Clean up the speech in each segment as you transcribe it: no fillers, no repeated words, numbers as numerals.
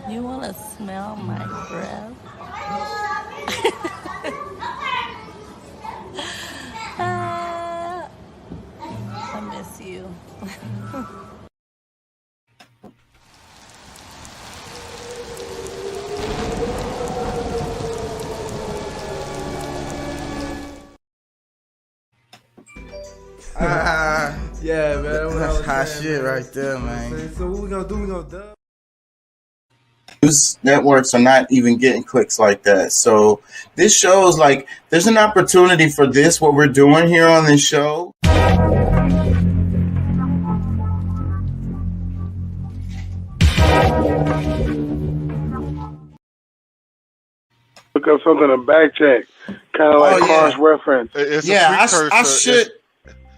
You want to smell my breath? Ah, I miss you. Yeah, man. That's hot shit right there, man. So what we gonna do? We gonna dub. News networks are not even getting clicks like that. So this shows like there's an opportunity for this, what we're doing here on this show. Look up something in back check, kind of like cross reference. It's Yeah, a precursor.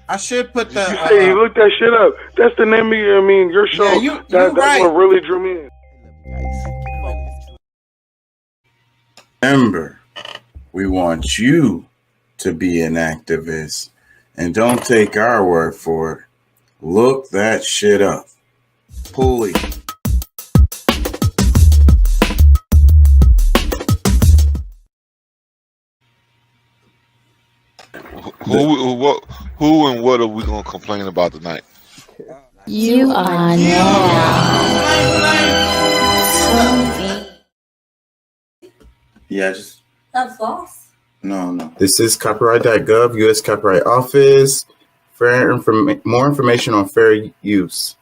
I should put the. You say you look that shit up. That's the name of your show. Yeah, that's right. what really drew me in. Remember, we want you to be an activist, and don't take our word for it. Look that shit up. Pulley. Who and what are we gonna complain about tonight? You are now. Yeah, just That's false. no. This is copyright.gov, U.S. Copyright Office. More information on fair use.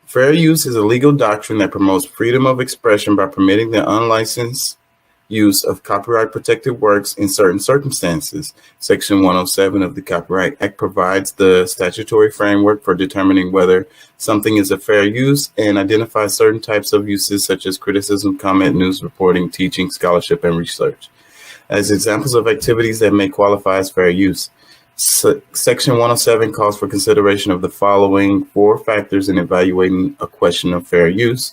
Fair use is a legal doctrine that promotes freedom of expression by permitting the unlicensed use of copyright-protected works in certain circumstances. Section 107 of the Copyright Act provides the statutory framework for determining whether something is a fair use and identifies certain types of uses such as criticism, comment, news reporting, teaching, scholarship, and research as examples of activities that may qualify as fair use. Section 107 calls for consideration of the following 4 factors in evaluating a question of fair use: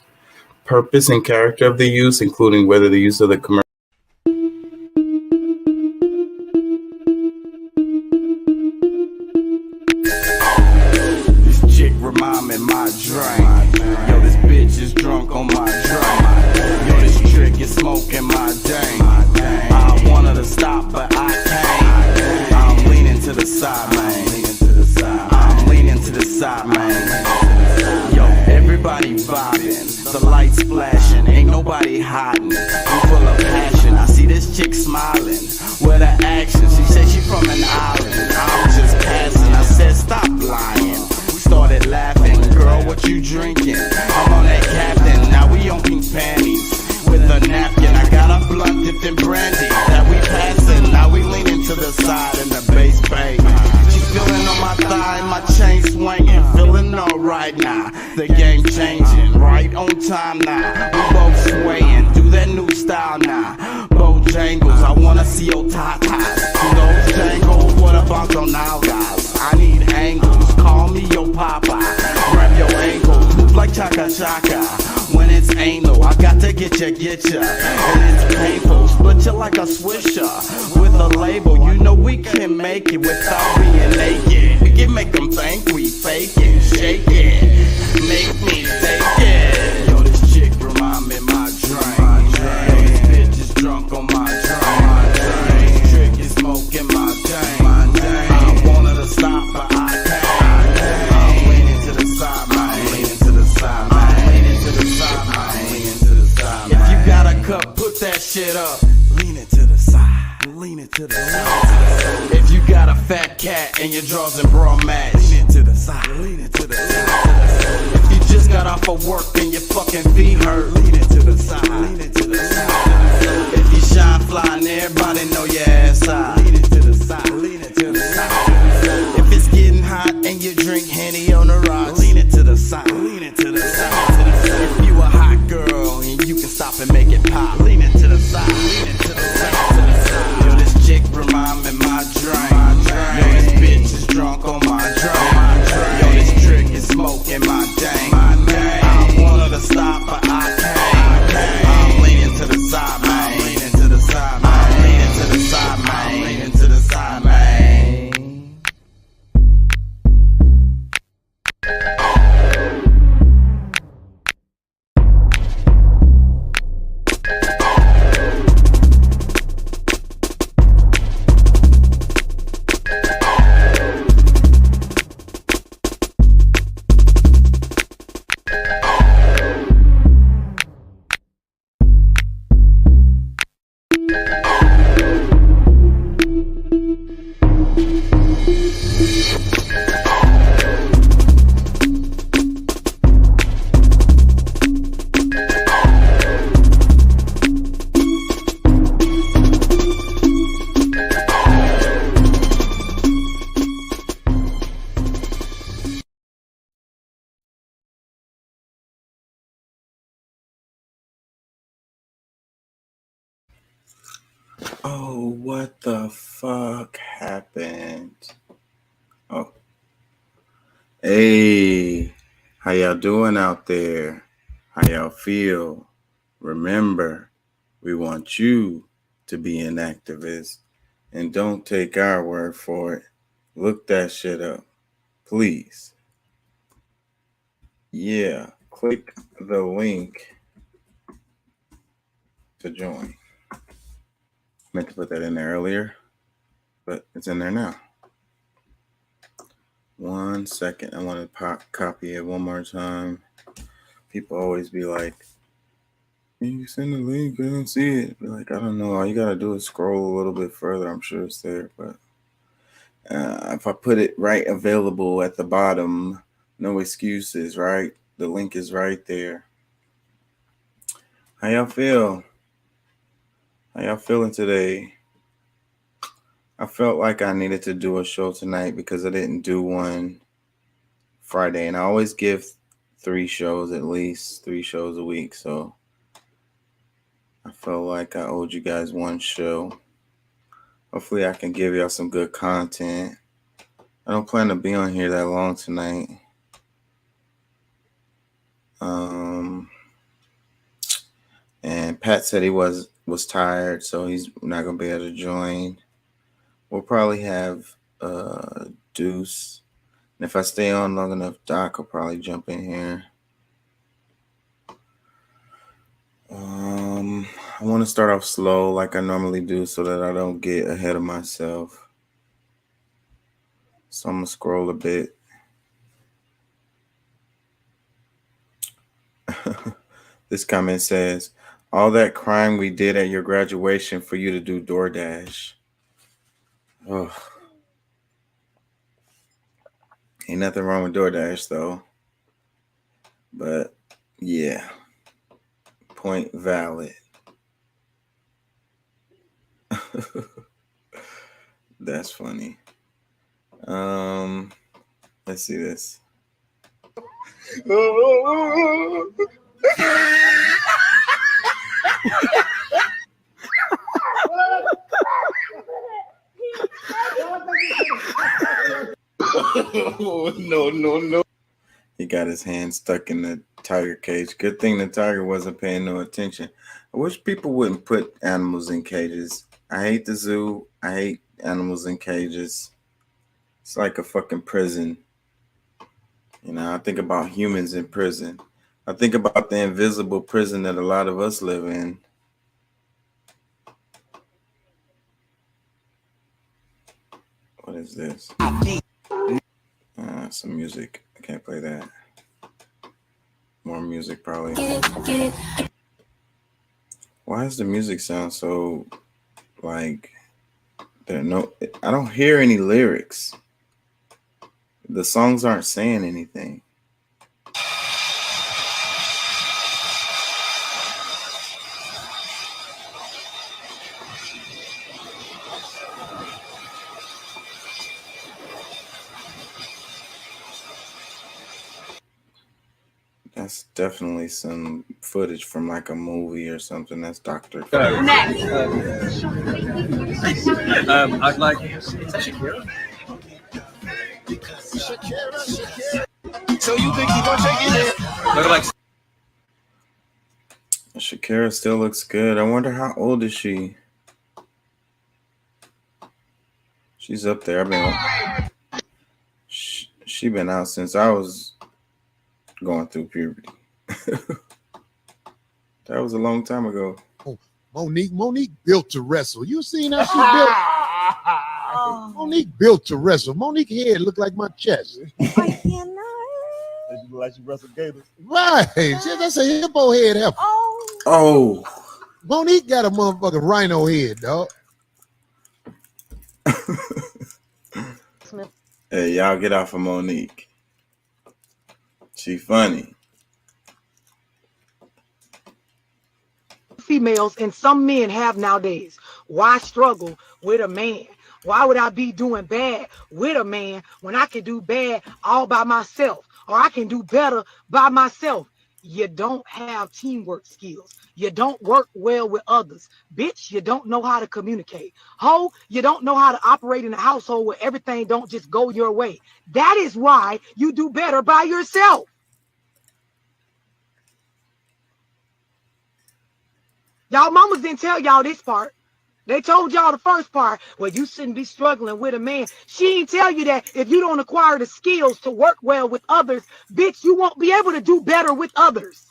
purpose and character of the use, including whether the use of the commercial This chick remind me my drink. Yo, this bitch is drunk on my drink. Yo, this trick is smoking my dank. I want her to stop, but I can't. I'm leaning to the side, man. I'm leaning to the side, man. Yo, everybody vibing, the lights flashing, ain't nobody hiding. We full of passion. I see this chick smiling with her action. She said she from an island. I'm just passing. I said stop lying. We started laughing. Girl, what you drinking? I'm on that captain. Now we on pink panties with a napkin. I got a blunt dipped in brandy that we passing. Now we leaning to the side in the bass bang. She's feeling on my thigh, my chain swinging, feeling alright now. The game changing, right on time now. We both swaying, do that new style now. Bojangles, I wanna see your tatas. Those jangles, what about your now guys? I need angles, call me your papa. Grab your ankles, move like chaka chaka. When it's anal, I got to get ya. And it's painful, split you like a swisher. With a label, you know we can make it without being naked. We can make them think we fake it, shake it, make me take it. Yo, this chick remind me my drink. Yo, this bitch is drunk on my drink. This trick is smoking my dank. I want her to stop, but I can't. I'm leaning to the side, man. Leaning to the side, man. Leaning to the side, man. Leaning to the side, man. If you got a cup, put that shit up. Lean it to the side. Lean it to the side. If you got a fat cat and your drawers and bra match, lean it to the side. Lean it to the side. If you just got off of work and your fucking feet hurt, lean it to the side. Lean it to the side. If you shine fly and everybody know your ass high, lean it to the side. Lean it to the side. If it's getting hot and you drink Henny on the rocks, lean it to the side. Lean it to the side. If you a hot girl and you can stop and make it pop, lean it to the side. Lean it to the side. Yo, this chick remind me my drink. Yo, this bitch is drunk on my drink. Yo, this trick is smoking my dank. I want her to stop, but I can't. I'm leaning to the side, man. Leaning to the side, man. Leaning to the side, man. Leaning to the side, man. Oh, what the fuck happened? Oh. Hey, how y'all doing out there? How y'all feel? Remember, we want you to be an activist, and don't take our word for it. Look that shit up, please. Yeah, click the link to join. Meant to put that in there earlier, but it's in there now. 1 second. I want to copy it one more time. People always be like, you send the link, I don't see it. Be like, I don't know. All you got to do is scroll a little bit further. I'm sure it's there. But if I put it right available at the bottom, no excuses, right? The link is right there. How y'all feel? How y'all feeling today? I felt like I needed to do a show tonight because I didn't do one Friday. And I always give 3 shows, at least 3 shows a week. So I felt like I owed you guys one show. Hopefully I can give y'all some good content. I don't plan to be on here that long tonight. And Pat said he was tired, so he's not going to be able to join. We'll probably have Deuce. And if I stay on long enough, Doc will probably jump in here. I want to start off slow like I normally do so that I don't get ahead of myself. So I'm going to scroll a bit. This comment says, all that crime we did at your graduation for you to do DoorDash. Oh. Ain't nothing wrong with DoorDash though. But yeah. Point valid. That's funny. Let's see this. No. He got his hand stuck in the tiger cage. Good thing the tiger wasn't paying no attention. I wish people wouldn't put animals in cages. I hate the zoo. I hate animals in cages. It's like a fucking prison. You know, I think about humans in prison. I think about the invisible prison that a lot of us live in. What is this? Some music. I can't play that. More music, probably. Why does the music sound so like I don't hear any lyrics. The songs aren't saying anything. That's definitely some footage from like a movie or something. That's Dr. Next. I'd like. Is that Shakira? So you think he's gonna take it? Look like Shakira still looks good. I wonder how old is she? She's up there. She been out since I was going through puberty. That was a long time ago. Oh, Monique built to wrestle. You seen how she built? Monique built to wrestle. Monique head looked like my chest. I cannot. she look like she wrestled gators. Right. That's a hippo head. Oh. Monique got a motherfucking rhino head, dog. Hey, y'all get off of Monique. She funny. Females and some men have nowadays. Why struggle with a man? Why would I be doing bad with a man when I can do bad all by myself, or I can do better by myself? you don't have teamwork skills. You don't work well with others. Bitch, you don't know how to communicate. Ho, you don't know how to operate in a household where everything don't just go your way. That is why you do better by yourself. Y'all mamas didn't tell y'all this part. They told y'all the first part, well, you shouldn't be struggling with a man. She didn't tell you that if you don't acquire the skills to work well with others, bitch, you won't be able to do better with others.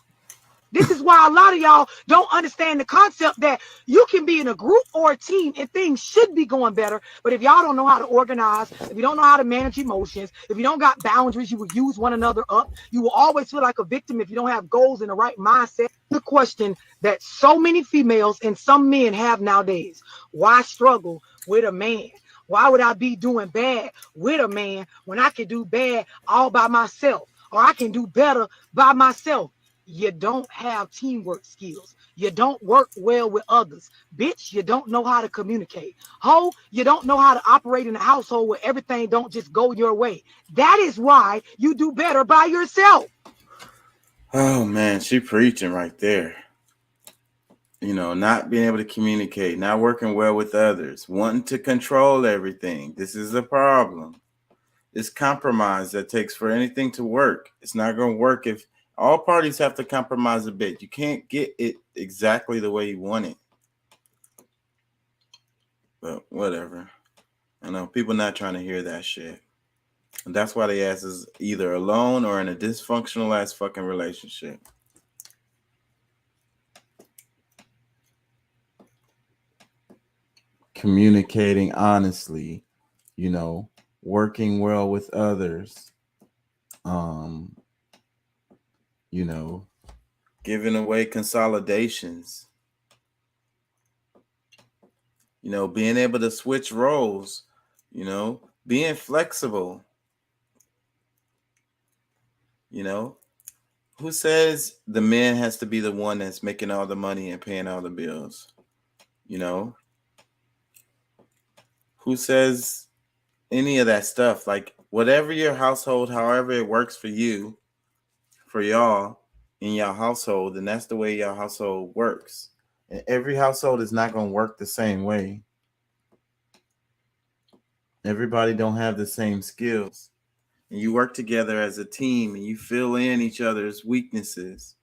This is why a lot of y'all don't understand the concept that you can be in a group or a team and things should be going better. But if y'all don't know how to organize, if you don't know how to manage emotions, if you don't got boundaries, you will use one another up. You will always feel like a victim if you don't have goals and the right mindset. The question that so many females and some men have nowadays: why struggle with a man? Why would I be doing bad with a man when I can do bad all by myself, or I can do better by myself? You don't have teamwork skills. You don't work well with others. Bitch, you don't know how to communicate. Ho, you don't know how to operate in a household where everything don't just go your way. That is why you do better by yourself. Oh man, she preaching right there. You know, not being able to communicate, not working well with others, wanting to control everything. This is a problem. It's compromise that takes for anything to work. It's not going to work if all parties have to compromise a bit. You can't get it exactly the way you want it. But whatever. I know people not trying to hear that shit. And that's why they ass is either alone or in a dysfunctional ass fucking relationship. Communicating honestly, you know, working well with others. You know, giving away consolidations, you know, being able to switch roles, you know, being flexible, you know. Who says the man has to be the one that's making all the money and paying all the bills? You know, who says any of that stuff? Like, whatever your household, however it works for you, for y'all in your household, and that's the way your household works. And every household is not going to work the same way. Everybody don't have the same skills. And you work together as a team and you fill in each other's weaknesses.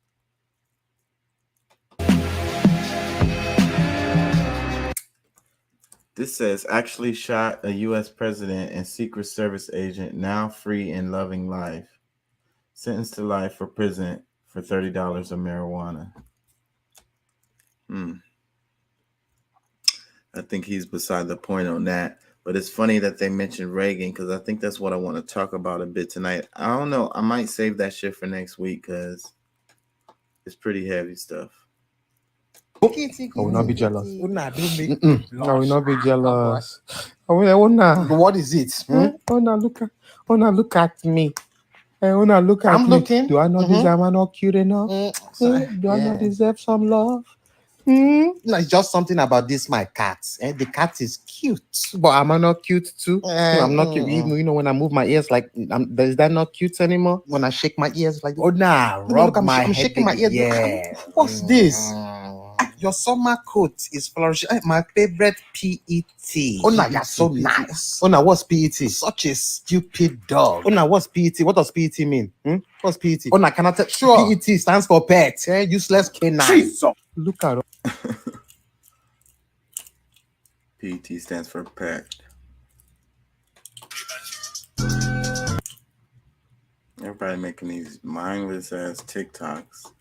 This says, actually shot a U.S. president and Secret Service agent, now free and loving life. Sentenced to life for prison for $30 of marijuana. I think he's beside the point on that. But it's funny that they mentioned Reagan, because I think that's what I want to talk about a bit tonight. I don't know. I might save that shit for next week because it's pretty heavy stuff. I will not be jealous. No, I will not be jealous. What is it? Look at me. Look at I'm me. looking. Do I not deserve? Am I not cute enough? Do I not deserve some love? No, it's just something about this, my cat. The cat is cute. But am I not cute too? I'm not cute. You know, when I move my ears, like, is that not cute anymore? When I shake my ears, like, Rub look, my I'm head. shaking my ears. Yeah. What's this? Your summer coat is flourishing. My favorite PET. You're so nice. What's PET? Such a stupid dog. What's PET? What does PET mean? What's PET? Can I tell? Sure. PET stands for pet. Useless canine. Jesus. Look at PET stands for pet. Everybody making these mindless ass TikToks.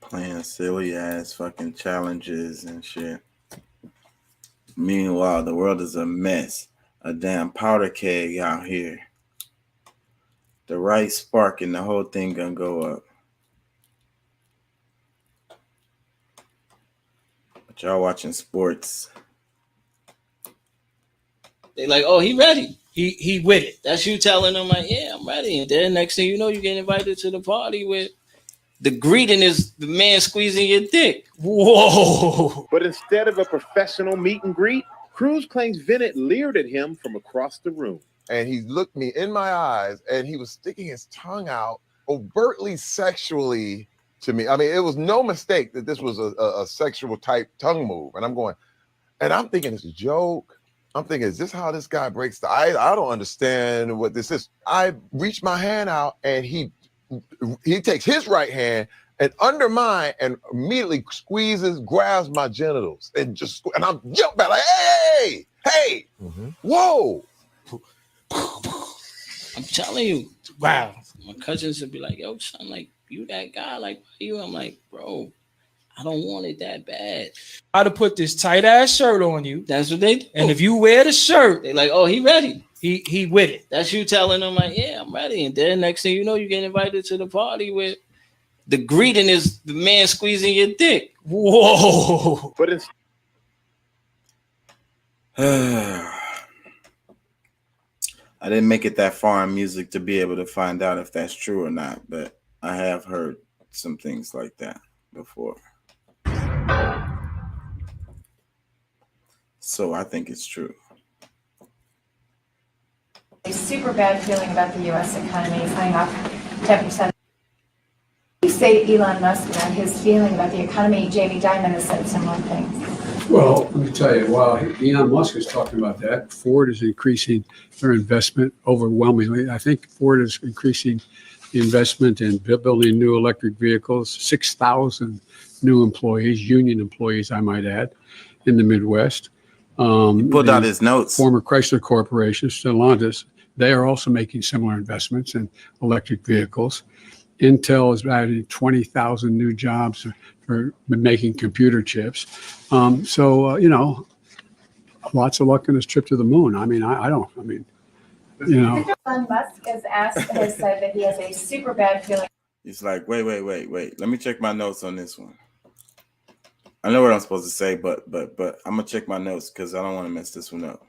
Playing silly ass fucking challenges and shit. Meanwhile, the world is a mess. A damn powder keg out here. The right spark and the whole thing gonna go up. But y'all watching sports. They like, oh, he ready. He with it. That's you telling him like, yeah, I'm ready. And then next thing you know, you get invited to the party with the greeting is the man squeezing your dick. Whoa. But instead of a professional meet and greet, Cruz claims Bennett leered at him from across the room. And he looked me in my eyes and he was sticking his tongue out overtly sexually to me. I mean, it was no mistake that this was a sexual type tongue move. And I'm going, and I'm thinking it's a joke. I'm thinking, is this how this guy breaks the ice? I don't understand what this is. I reach my hand out and he takes his right hand and under mine and immediately grabs my genitals and I'm jumping back like, hey, whoa. I'm telling you. Wow. My cousins would be like, yo, son, like, you that guy, like, you? I'm like, bro, I don't want it that bad. I'd have put this tight ass shirt on you. That's what they do. And if you wear the shirt, they like, oh, he ready. He with it. That's you telling him like, yeah, I'm ready. And then next thing you know, you get invited to the party with the greeting is the man squeezing your dick. Whoa. But it's I didn't make it that far in music to be able to find out if that's true or not, but I have heard some things like that before. So I think it's true. A super bad feeling about the U.S. economy is hanging up 10%. You say to Elon Musk about his feeling about the economy. Jamie Dimon has said similar things. Well, let me tell you, while Elon Musk is talking about that, Ford is increasing their investment overwhelmingly. I think Ford is increasing the investment in building new electric vehicles, 6,000 new employees, union employees, I might add, in the Midwest. He pulled out his notes. Former Chrysler Corporation, Stellantis, they are also making similar investments in electric vehicles. Intel is adding 20,000 new jobs for making computer chips. You know, lots of luck in his trip to the moon. I mean, Elon Musk has said that he has a super bad feeling. He's like, wait. Let me check my notes on this one. I know what I'm supposed to say, but I'm gonna check my notes because I don't want to mess this one up.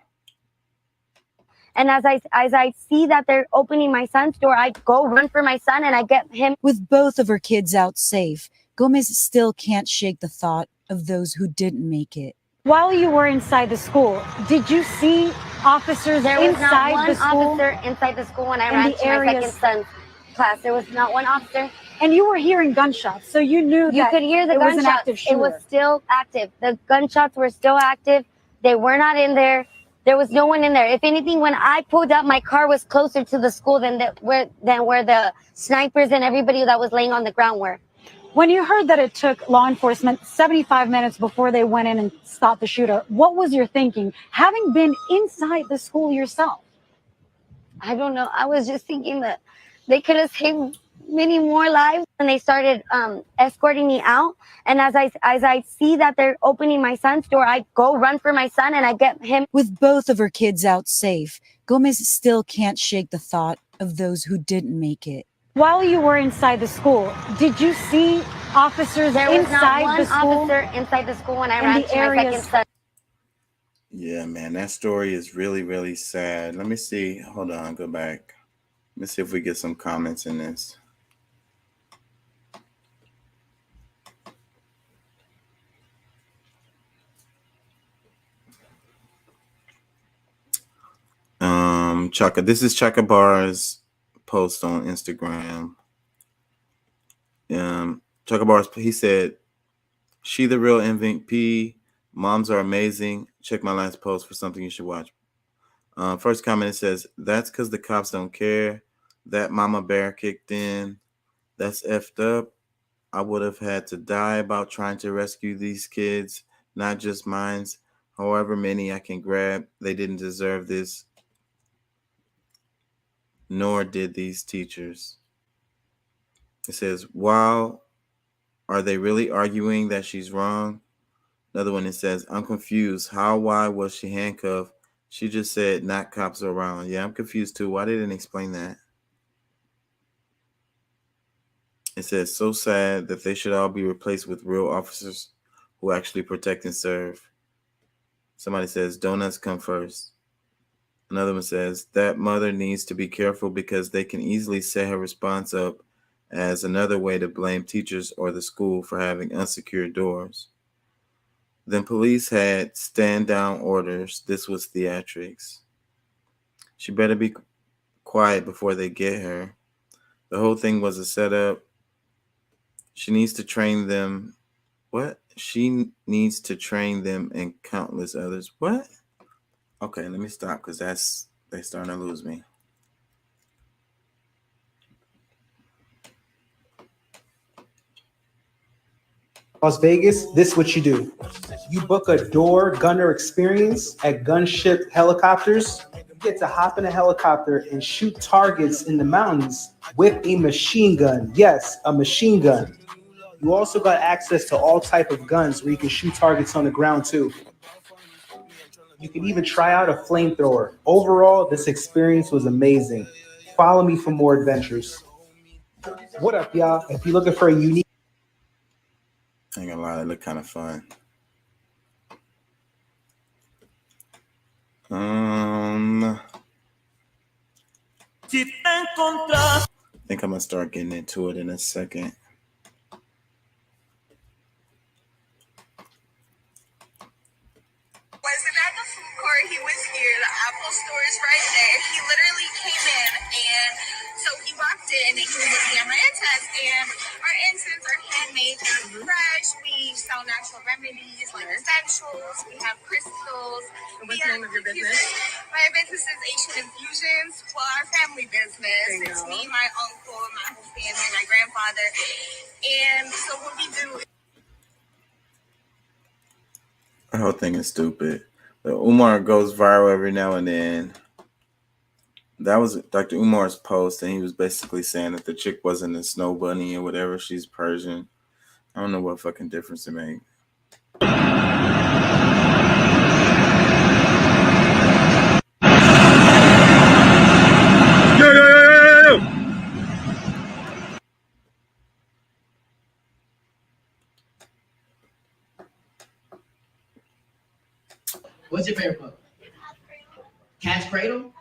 And as I see that they're opening my son's door, I go run for my son and I get him. With both of her kids out safe, Gomez still can't shake the thought of those who didn't make it. While you were inside the school, did you see officers There was inside not one the school? officer inside the school when I In ran the to my areas- second son's class. There was not one officer. And you were hearing gunshots, so you knew You that could hear the it was an gunshots. active It shooter. was still active. The gunshots were still active. They were not in there. There was no one in there. If anything, when I pulled up, my car was closer to the school than where the snipers and everybody that was laying on the ground were. When you heard that it took law enforcement 75 minutes before they went in and stopped the shooter, what was your thinking, having been inside the school yourself? I don't know. I was just thinking that they could have saved many more lives. And they started escorting me out. And as I see that they're opening my son's door, I go run for my son and I get him. With both of her kids out safe, Gomez still can't shake the thought of those who didn't make it. While you were inside the school, did you see officers There was not inside one the school? officer inside the school when I In ran the to my areas- second son. Yeah, man, that story is really, really sad. Let me see. Hold on, go back. Let me see if we get some comments in this. Chaka, this is Chaka Bar's post on Instagram. Chaka Bar's, he said, "She the real MVP. Moms are amazing. Check my last post for something you should watch." First comment, it says, "That's because the cops don't care. That mama bear kicked in. That's effed up. I would have had to die about trying to rescue these kids, not just mines. However many I can grab, they didn't deserve this. Nor did these teachers." It says, "Wow, are they really arguing that she's wrong?" Another one, it says, "I'm confused. How, why was she handcuffed? She just said not cops around." Yeah, I'm confused too. Why didn't it explain that? It says, "So sad that they should all be replaced with real officers who actually protect and serve." Somebody says, "Donuts come first." Another one says that mother needs to be careful because they can easily set her response up as another way to blame teachers or the school for having unsecured doors. Then police had stand down orders. This was theatrics. She better be quiet before they get her. The whole thing was a setup. She needs to train them. What? She needs to train them and countless others. What? Okay, let me stop because they're starting to lose me. Las Vegas, this is what you do. You book a door gunner experience at Gunship Helicopters. You get to hop in a helicopter and shoot targets in the mountains with a machine gun. Yes, a machine gun. You also got access to all type of guns where you can shoot targets on the ground too. You can even try out a flamethrower. Overall, this experience was amazing. Follow me for more adventures. What up, y'all? If you're looking for a unique I ain't gonna lie, they look kind of fun. I think I'm gonna start getting into it in a second. Wasn't at the food court, he was here. The Apple store is right there. He literally came in, and so he walked in and he was looking at my incense, and our incense are handmade, they're fresh. We sell natural remedies like essentials. We have crystals. And what's the name of your business? My business is Asian Infusions. Well, our family business. It's me, my uncle, my whole family, my grandfather. And so what we do. The whole thing is stupid. The Umar goes viral every now and then. That was Dr. Umar's post, and he was basically saying that the chick wasn't a snow bunny or whatever. She's Persian. I don't know what fucking difference it made. What's your favorite book? Cat's Cradle?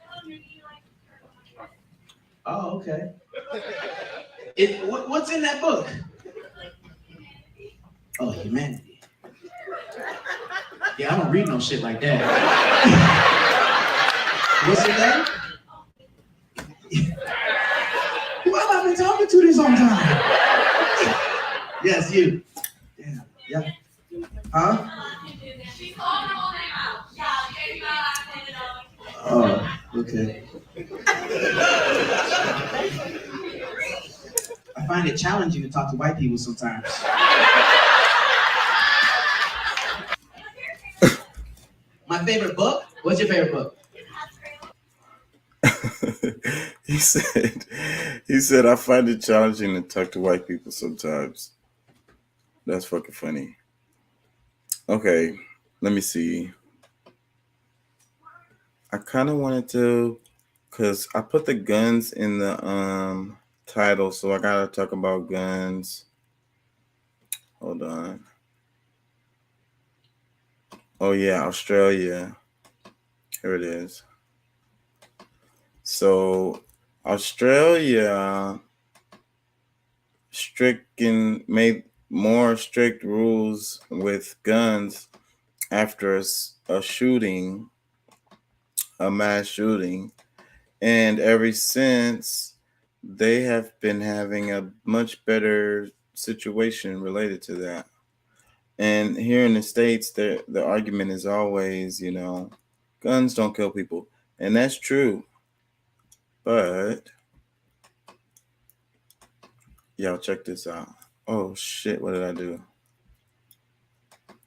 Oh, okay. What's in that book? Oh, humanity. Yeah, I don't read no shit like that. What's your name? Who have I been talking to this whole time? Yes, you. Damn. Yeah. Huh? Oh, okay. I find it challenging to talk to white people sometimes. My favorite book? What's your favorite book? He said, I find it challenging to talk to white people sometimes. That's fucking funny. Okay, let me see. I kind of wanted to, because I put the guns in the title, so I gotta talk about guns. Hold on. Oh yeah, Australia. Here it is. So Australia made more strict rules with guns after a shooting, a mass shooting, and ever since they have been having a much better situation related to that. And here in the States, the argument is always, guns don't kill people, and that's true. But y'all check this out. Oh shit, what did I do?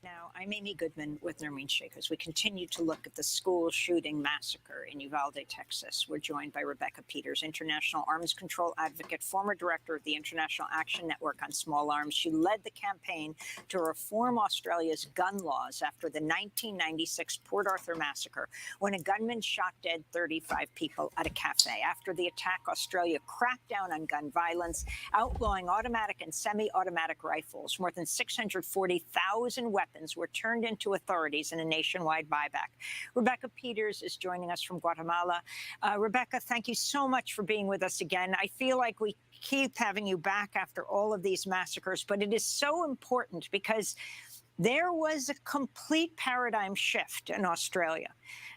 Now, I'm Amy Goodman with Nermeen Shakers. We continue to look at the school shooting massacre in Uvalde, Texas. We're joined by Rebecca Peters, international arms control advocate, former director of the International Action Network on Small Arms. She led the campaign to reform Australia's gun laws after the 1996 Port Arthur massacre, when a gunman shot dead 35 people at a cafe. After the attack, Australia cracked down on gun violence, outlawing automatic and semi-automatic rifles. More than 640,000 weapons were turned into authorities in a nationwide buyback. Rebecca Peters is joining us from Guatemala. Rebecca, thank you so much for being with us again. I feel like we keep having you back after all of these massacres, but it is so important because there was a complete paradigm shift in Australia,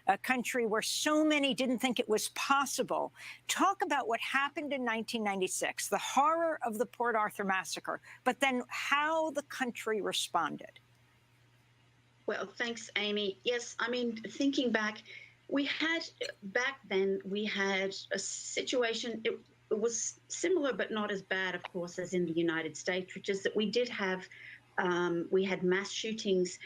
a country where so many didn't think it was possible. Talk about what happened in 1996, the horror of the Port Arthur massacre, but then how the country responded. Well, thanks, Amy. Yes, I mean, thinking back, back then we had a situation, it was similar but not as bad, of course, as in the United States, which is that we did have we had mass shootings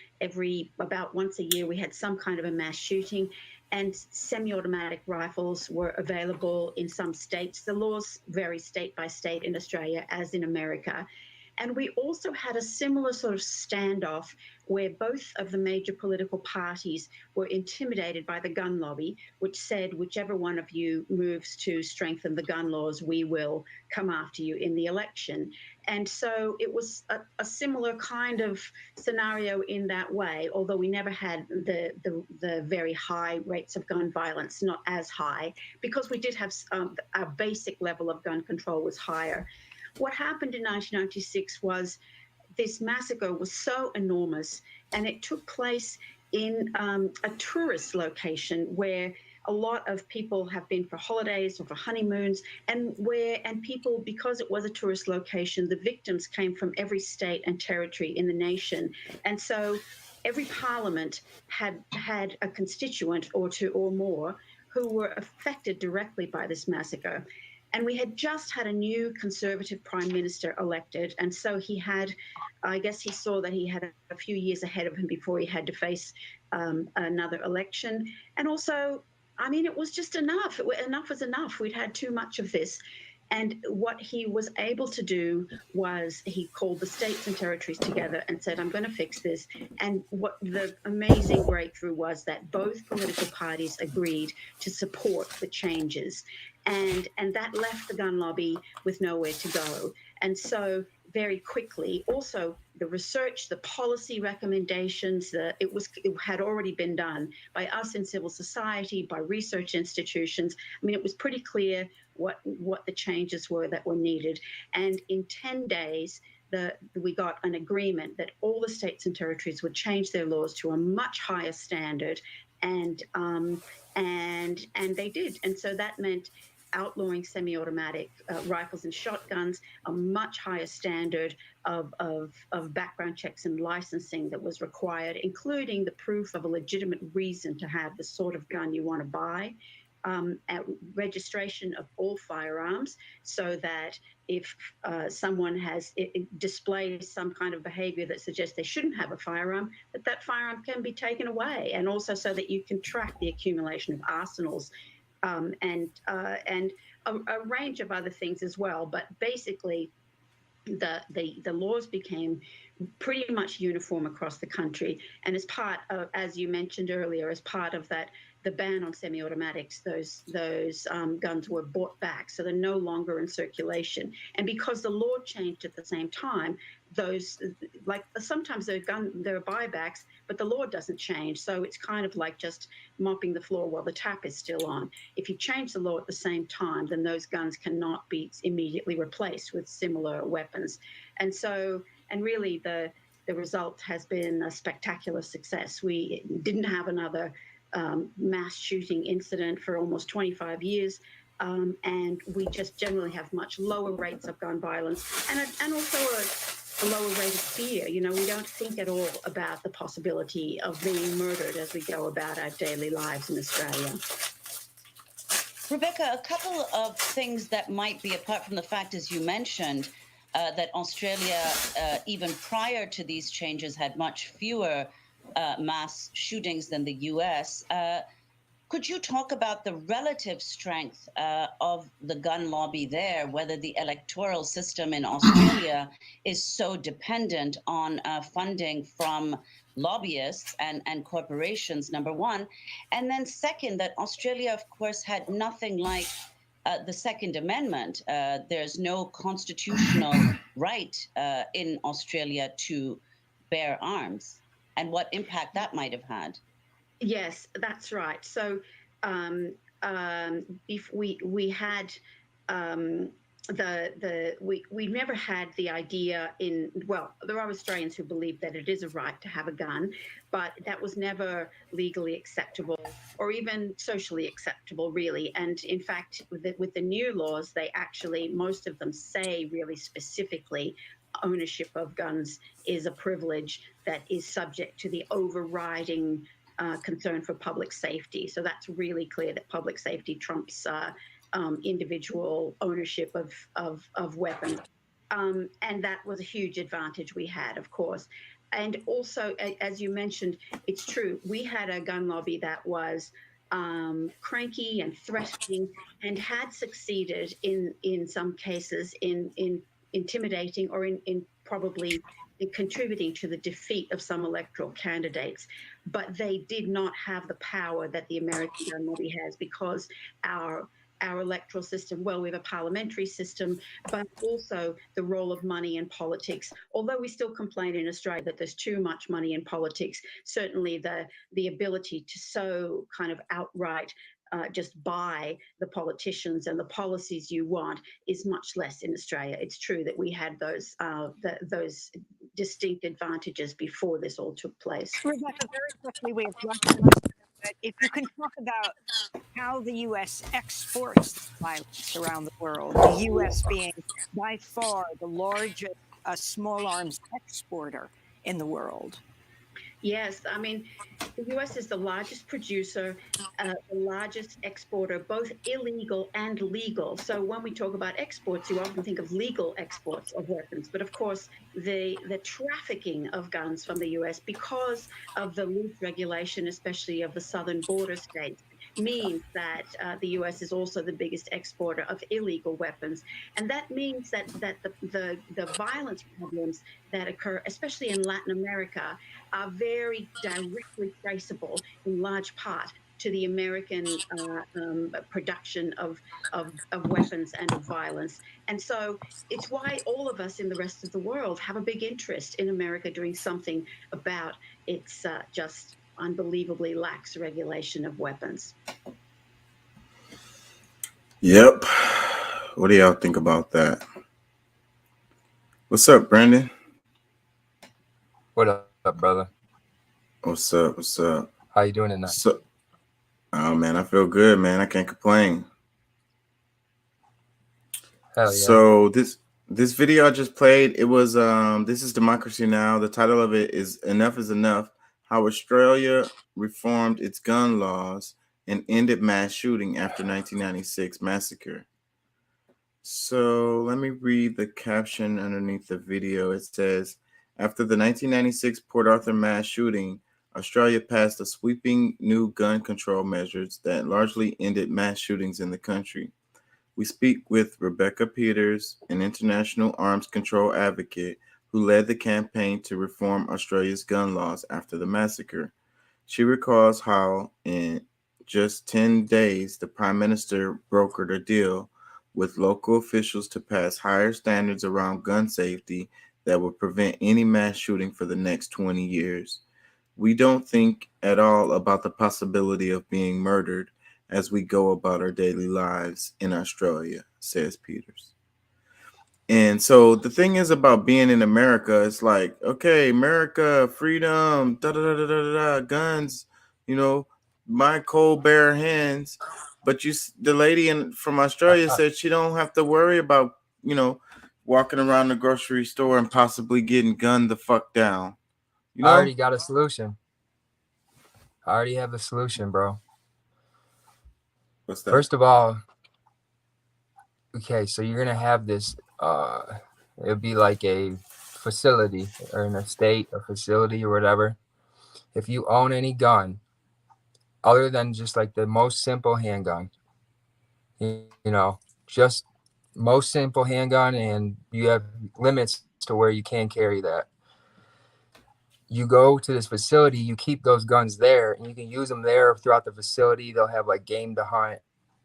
about once a year. We had some kind of a mass shooting, and semi-automatic rifles were available in some states. The laws vary state by state in Australia, as in America. And we also had a similar sort of standoff where both of the major political parties were intimidated by the gun lobby, which said, whichever one of you moves to strengthen the gun laws, we will come after you in the election. And so it was a similar kind of scenario in that way, although we never had the very high rates of gun violence, not as high, because we did have our basic level of gun control was higher. What happened in 1996 was this massacre was so enormous, and it took place in a tourist location where a lot of people have been for holidays or for honeymoons, and people, because it was a tourist location, the victims came from every state and territory in the nation. And so every parliament had a constituent or two or more who were affected directly by this massacre. And we had just had a new Conservative Prime Minister elected. And so I guess he saw that he had a few years ahead of him before he had to face another election. And also, I mean, it was just enough. Enough was enough. We'd had too much of this. And what he was able to do was he called the states and territories together and said, I'm going to fix this. And what the amazing breakthrough was that both political parties agreed to support the changes. And that left the gun lobby with nowhere to go. And so very quickly, also the research, the policy recommendations, it had already been done by us in civil society, by research institutions. I mean, it was pretty clear what the changes were that were needed. And in 10 days, we got an agreement that all the states and territories would change their laws to a much higher standard, and they did. And so that meant outlawing semi-automatic rifles and shotguns, a much higher standard of background checks and licensing that was required, including the proof of a legitimate reason to have the sort of gun you want to buy, registration of all firearms, so that if someone displays some kind of behavior that suggests they shouldn't have a firearm, that firearm can be taken away, and also so that you can track the accumulation of arsenals. And a range of other things as well. But basically, the laws became pretty much uniform across the country. And as part of, as you mentioned earlier, as part of that, the ban on semi-automatics, those guns were bought back, so they're no longer in circulation. And because the law changed at the same time, sometimes there are buybacks, but the law doesn't change. So it's kind of like just mopping the floor while the tap is still on. If you change the law at the same time, then those guns cannot be immediately replaced with similar weapons. And really the result has been a spectacular success. We didn't have another mass shooting incident for almost 25 years. And we just generally have much lower rates of gun violence and also a lower rate of fear. You know, we don't think at all about the possibility of being murdered as we go about our daily lives in Australia. Rebecca, a couple of things that might be, apart from the fact, as you mentioned, that Australia, even prior to these changes, had much fewer mass shootings than the U.S. Could you talk about the relative strength of the gun lobby there, whether the electoral system in Australia is so dependent on funding from lobbyists and corporations, number one, and then second, that Australia, of course, had nothing like the Second Amendment. There's no constitutional right in Australia to bear arms. and what impact that might have had. Yes, that's right. So if we had we never had the idea there are Australians who believe that it is a right to have a gun, but that was never legally acceptable or even socially acceptable, really. And in fact, with the new laws, they actually, most of them say really specifically ownership of guns is a privilege that is subject to the overriding concern for public safety. So that's really clear that public safety trumps individual ownership of weapons. And that was a huge advantage we had, of course. And also, as you mentioned, it's true, we had a gun lobby that was cranky and threatening and had succeeded in some cases in intimidating or in probably contributing to the defeat of some electoral candidates. But they did not have the power that the American gun lobby has, because our electoral system, well, we have a parliamentary system, but also the role of money in politics. Although we still complain in Australia that there's too much money in politics, certainly the ability to so kind of outright just buy the politicians and the policies you want is much less in Australia. It's true that we had those distinct advantages before this all took place. Rebecca, very quickly, we have if you can talk about how the U.S. exports violence around the world, the U.S. being by far the largest small arms exporter in the world. Yes, I mean, the U.S. is the largest producer, the largest exporter, both illegal and legal. So when we talk about exports, you often think of legal exports of weapons. But of course, the trafficking of guns from the U.S., because of the loose regulation, especially of the southern border states, means that the U.S. is also the biggest exporter of illegal weapons. And that means that the violence problems that occur, especially in Latin America, are very directly traceable in large part to the American production of weapons and of violence. And so it's why all of us in the rest of the world have a big interest in America doing something about its just unbelievably lax regulation of weapons. Yep. What do y'all think about that? What's up, Brandon? What up, brother? What's up? What's up? How you doing tonight? Oh man, I feel good, man. I can't complain. Hell yeah. So this video I just played, it was This Is Democracy Now! The title of it is Enough is Enough: How Australia Reformed Its Gun Laws and Ended Mass Shooting After 1996 Massacre. So let me read the caption underneath the video. It says, after the 1996 Port Arthur mass shooting, Australia passed a sweeping new gun control measures that largely ended mass shootings in the country. We speak with Rebecca Peters, an international arms control advocate who led the campaign to reform Australia's gun laws after the massacre. She recalls how in just 10 days, the Prime Minister brokered a deal with local officials to pass higher standards around gun safety that would prevent any mass shooting for the next 20 years. We don't think at all about the possibility of being murdered as we go about our daily lives in Australia, says Peters. And so the thing is about being in America, it's like, okay, America, freedom, guns, my cold bare hands. But the lady from Australia said she don't have to worry about, walking around the grocery store and possibly getting gunned the fuck down. I already got a solution. I already have a solution, bro. What's that? First of all, okay, so you're going to have this, it'll be like a facility or an estate, a facility or whatever. If you own any gun, other than just like the most simple handgun, just most simple handgun, and you have limits to where you can carry that. You go to this facility, you keep those guns there, and you can use them there throughout the facility. They'll have like game to hunt,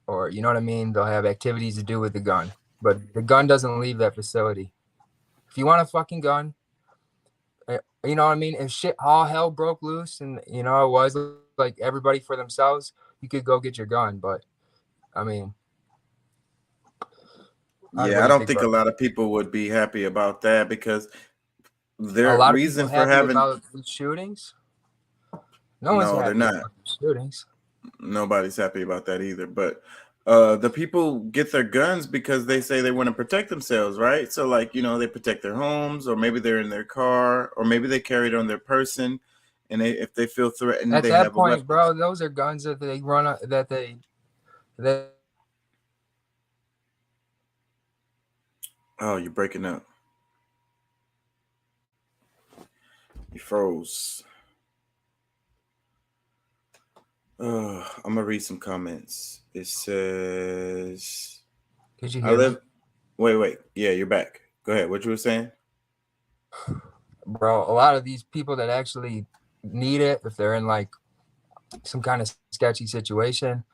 or you know what I mean? They'll have activities to do with the gun, but the gun doesn't leave that facility. If you want a fucking gun, You know what I mean? If shit all hell broke loose and you know it was like everybody for themselves, you could go get your gun. But I mean, Yeah, I don't think a lot of people would be happy about that because their a lot reason of people for happy having about these shootings. No one's no, they're happy not. about these shootings. Nobody's happy about that either. But the people get their guns because they say they want to protect themselves, right? So like, you know, they protect their homes, or maybe they're in their car, or maybe they carry it on their person, and if they feel threatened, At they that have a weapon. point, bro, those are guns that they run that Oh, you're breaking up. You froze. I'm gonna read some comments. It says, Did you I hear live. me? Wait. Yeah, you're back. Go ahead. What you were saying? Bro, a lot of these people that actually need it, if they're in like some kind of sketchy situation,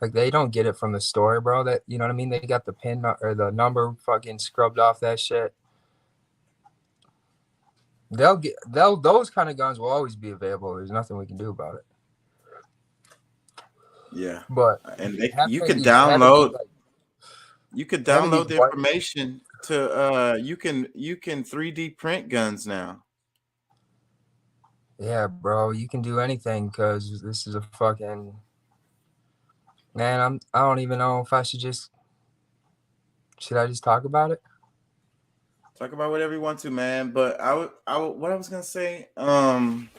like they don't get it from the store, bro. That, you know what I mean? They got the pin or the number fucking scrubbed off that shit. Those kind of guns will always be available. There's nothing we can do about it. Yeah, But and you having could these- having these, download. like, You could having download these the information to you can 3D print guns now. Yeah, bro, you can do anything because this is a fucking man. I don't even know if I should I just talk about it? Talk about whatever you want to, man. But what I was gonna say, damn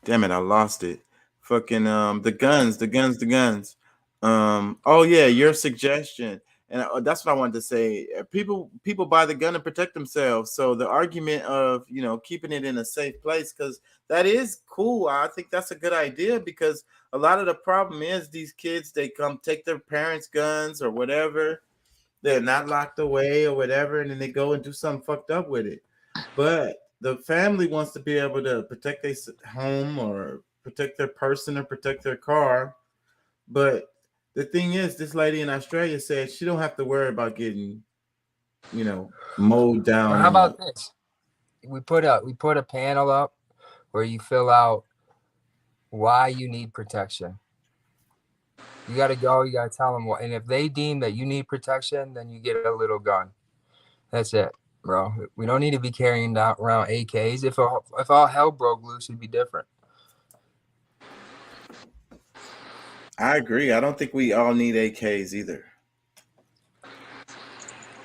it, I lost it. Fucking the guns. Oh yeah, your suggestion, and that's what I wanted to say. People buy the gun to protect themselves. So the argument of, you know, keeping it in a safe place, because that is cool. I think that's a good idea, because a lot of the problem is these kids, they come take their parents' guns or whatever. They're not locked away or whatever, and then they go and do something fucked up with it. But the family wants to be able to protect their home or protect their person or protect their car. But the thing is, this lady in Australia said she don't have to worry about getting, you know, mowed down. Or how about this? We put a panel up where you fill out why you need protection. You got to go. You got to tell them what. And if they deem that you need protection, then you get a little gun. That's it, bro. We don't need to be carrying around AKs. If all hell broke loose, it'd be different. I agree. I don't think we all need AKs either,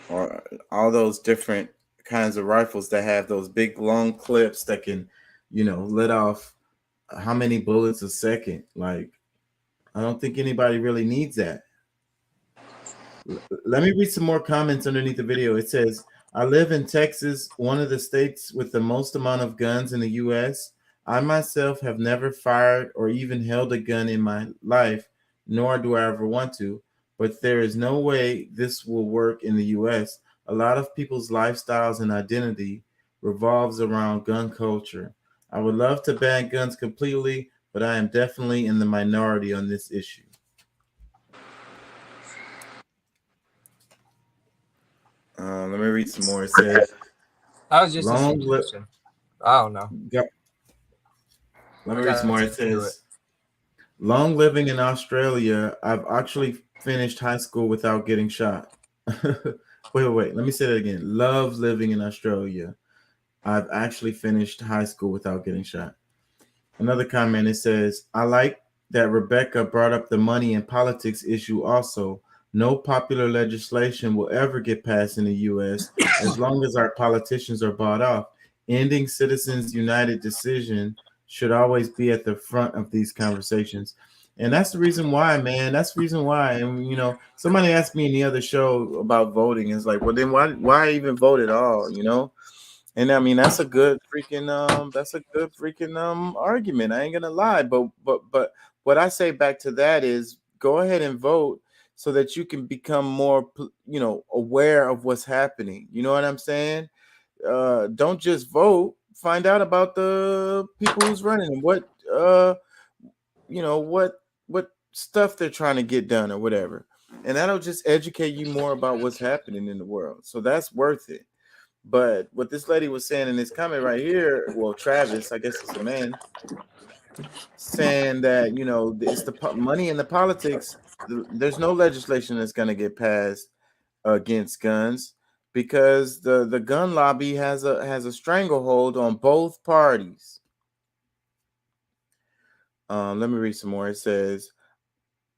or all those different kinds of rifles that have those big long clips that can, you know, let off how many bullets a second. Like, I don't think anybody really needs that. Let me read some more comments underneath the video. It says, I live in Texas, one of the states with the most amount of guns in the U.S. I myself have never fired or even held a gun in my life, nor do I ever want to. But there is no way this will work in the U.S. A lot of people's lifestyles and identity revolves around gun culture. I would love to ban guns completely, but I am definitely in the minority on this issue. Let me read some more. It says, I was just a suggestion. I don't know. Let me read some more. It says, long living in Australia, I've actually finished high school without getting shot. Wait. Let me say that again. Love living in Australia. I've actually finished high school without getting shot. Another comment, it says, I like that Rebecca brought up the money and politics issue also. No popular legislation will ever get passed in the U.S. as long as our politicians are bought off. Ending Citizens United decision should always be at the front of these conversations. And that's the reason why, man. That's the reason why. And, you know, somebody asked me in the other show about voting. It's like, well, then why even vote at all, you know? And I mean, that's a good freaking argument. I ain't gonna lie. But what I say back to that is, go ahead and vote so that you can become more, you know, aware of what's happening. You know what I'm saying? Don't just vote. Find out about the people who's running and what you know, what stuff they're trying to get done or whatever. And that'll just educate you more about what's happening in the world. So that's worth it. But what this lady was saying in this comment right here, well, Travis, I guess it's a man, saying that, you know, it's the money in the politics. There's no legislation that's going to get passed against guns because the gun lobby has a stranglehold on both parties. Let me read some more. It says,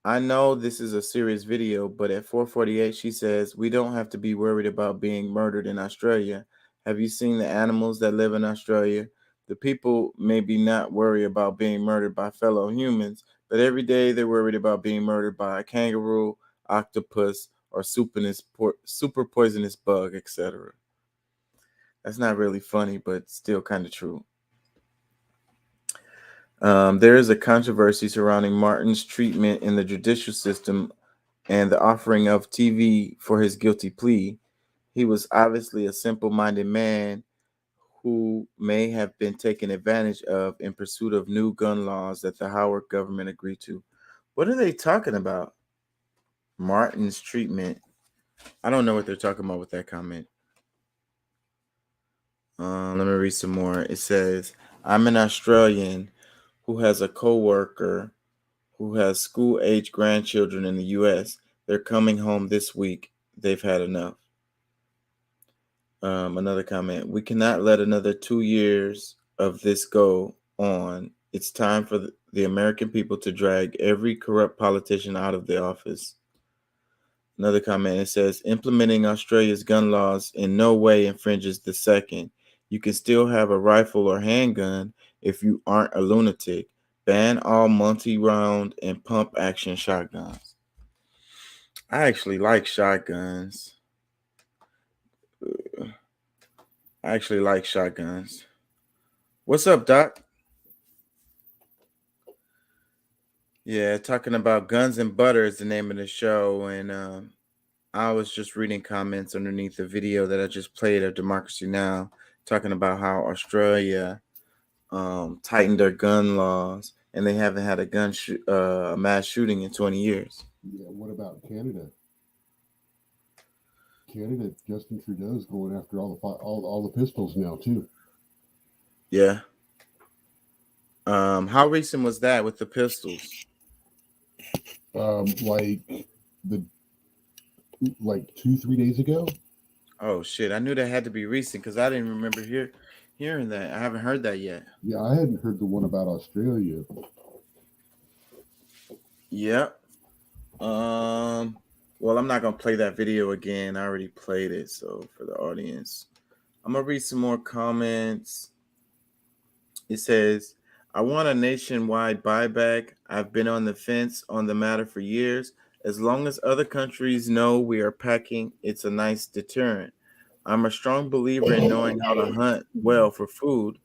I know this is a serious video, but at 4:48, she says, we don't have to be worried about being murdered in Australia. Have you seen the animals that live in Australia? The people maybe not worry about being murdered by fellow humans, but every day they're worried about being murdered by a kangaroo, octopus, or super poisonous bug, etc. That's not really funny, but still kind of true. There is a controversy surrounding Martin's treatment in the judicial system and the offering of TV for his guilty plea. He was obviously a simple-minded man who may have been taken advantage of in pursuit of new gun laws that the Howard government agreed to. What are they talking about? Martin's treatment. I don't know what they're talking about with that comment. Let me read some more. It says, I'm an Australian who has a co-worker who has school-age grandchildren in the U.S. They're coming home this week. They've had enough. Another comment. We cannot let another 2 years of this go on. It's time for the American people to drag every corrupt politician out of the office. Another comment. It says, implementing Australia's gun laws in no way infringes the second. You can still have a rifle or handgun if you aren't a lunatic. Ban all multi-round and pump-action shotguns. I actually like shotguns. What's up, Doc? Yeah, talking about Guns and Butter is the name of the show, and I was just reading comments underneath the video that I just played of Democracy Now!, talking about how Australia tightened their gun laws, and they haven't had a mass shooting in 20 years. Yeah, what about Canada? Canada, Justin Trudeau's going after all the pistols now too. Yeah. How recent was that with the pistols? Like 2-3 days ago. Oh shit! I knew that had to be recent because I didn't remember hearing that. I haven't heard that yet. Yeah, I hadn't heard the one about Australia. Yeah. Well, I'm not gonna play that video again. I already played it, so for the audience, I'm gonna read some more comments. It says, I want a nationwide buyback. I've been on the fence on the matter for years. As long as other countries know we are packing, it's a nice deterrent. I'm a strong believer in knowing how to hunt well for food.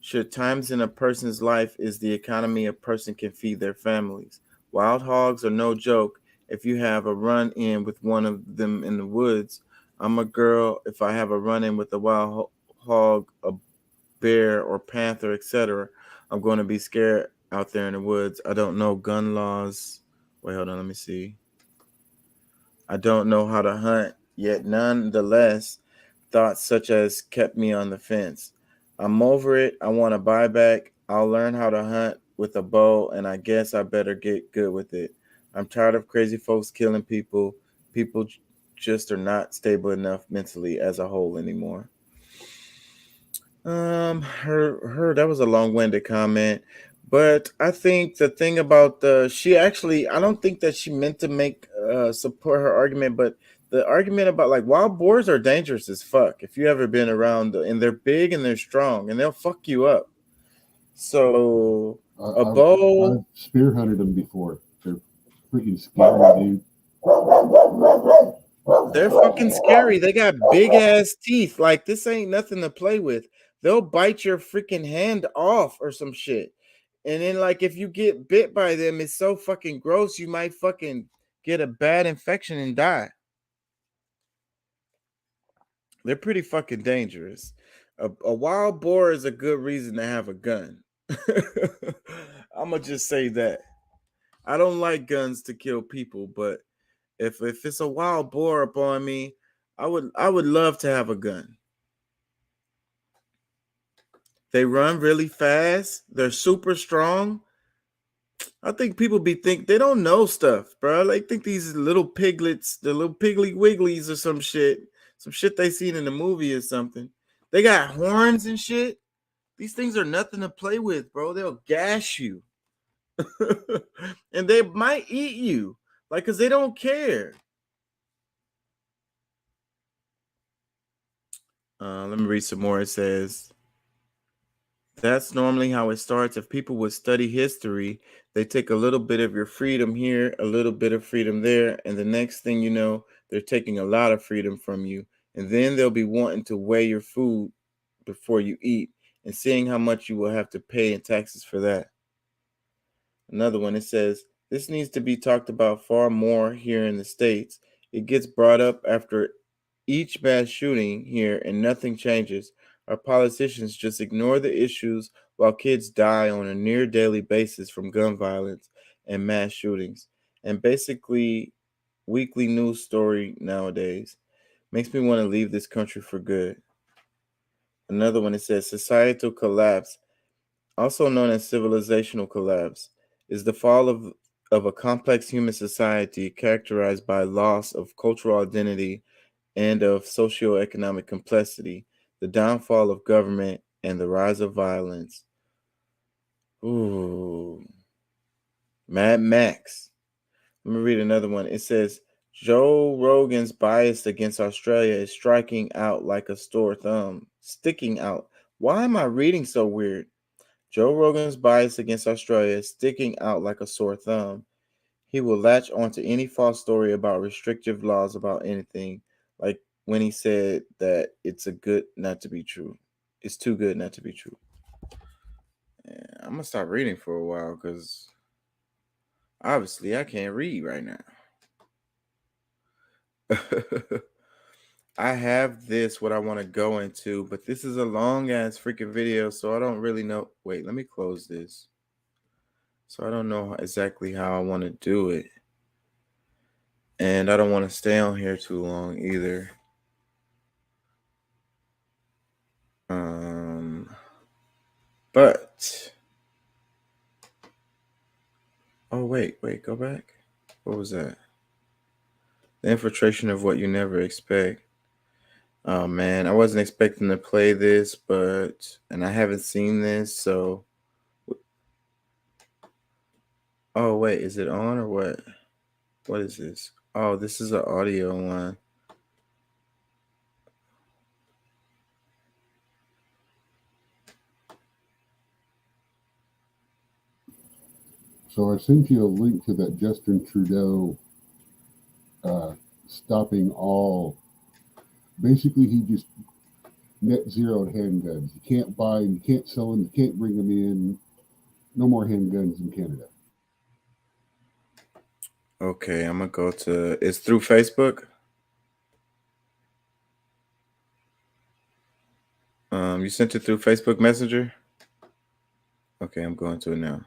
Should times in a person's life is the economy a person can feed their families. Wild hogs are no joke. If you have a run-in with one of them in the woods, I'm a girl. If I have a run-in with a wild hog, a bear or panther, etc., I'm going to be scared out there in the woods. I don't know gun laws. Wait, hold on. Let me see. I don't know how to hunt, yet nonetheless, thoughts such as kept me on the fence. I'm over it. I want to buy back. I'll learn how to hunt with a bow, and I guess I better get good with it. I'm tired of crazy folks killing people. People just are not stable enough mentally as a whole anymore. That was a long-winded comment, but I think the thing about I don't think that she meant to make support her argument, but the argument about like wild boars are dangerous as fuck if you ever been around, and they're big and they're strong and they'll fuck you up. So bow. I've spear hunted them before. They're freaking scary, dude. They're fucking scary. They got big ass teeth. Like, this ain't nothing to play with. They'll bite your freaking hand off or some shit. And then, like, if you get bit by them, it's so fucking gross, you might fucking get a bad infection and die. They're pretty fucking dangerous. A wild boar is a good reason to have a gun. I'm gonna just say that. I don't like guns to kill people, but if it's a wild boar up on me, I would love to have a gun. They run really fast. They're super strong. I think people they don't know stuff, bro. They think these little piglets, the little piggly wigglies or some shit they seen in the movie or something. They got horns and shit. These things are nothing to play with, bro. They'll gash you. And they might eat you, like, because they don't care. Let me read some more. It says, that's normally how it starts. If people would study history, they take a little bit of your freedom here, a little bit of freedom there, and the next thing you know, they're taking a lot of freedom from you. And then they'll be wanting to weigh your food before you eat and seeing how much you will have to pay in taxes for that. Another one, it says, this needs to be talked about far more here in the States. It gets brought up after each mass shooting here and nothing changes. Our politicians just ignore the issues while kids die on a near daily basis from gun violence and mass shootings. And basically, weekly news story nowadays makes me want to leave this country for good. Another one, it says, societal collapse, also known as civilizational collapse, is the fall of a complex human society characterized by loss of cultural identity and of socioeconomic complexity, the downfall of government, and the rise of violence. Ooh. Mad Max. Let me read another one. It says, Joe Rogan's bias against Australia is striking out like a sore thumb. Sticking out. Why am I reading so weird? Joe Rogan's bias against Australia is sticking out like a sore thumb. He will latch onto any false story about restrictive laws about anything, like when he said that it's too good not to be true. Yeah, I'm going to stop reading for a while because obviously I can't read right now. I have what I want to go into, but this is a long ass freaking video, so I don't really know. Wait, let me close this. So I don't know exactly how I want to do it. And I don't want to stay on here too long either. But oh wait, go back. What was that? The infiltration of what you never expect. Oh man, I wasn't expecting to play this, and I haven't seen this, so. Oh wait, is it on or what? What is this? Oh, this is an audio one. So I sent you a link to that Justin Trudeau stopping all. Basically, he just net zeroed handguns. You can't buy them, you can't sell them, you can't bring them in. No more handguns in Canada. Okay, I'm gonna go to. It's through Facebook. You sent it through Facebook Messenger. Okay, I'm going to it now.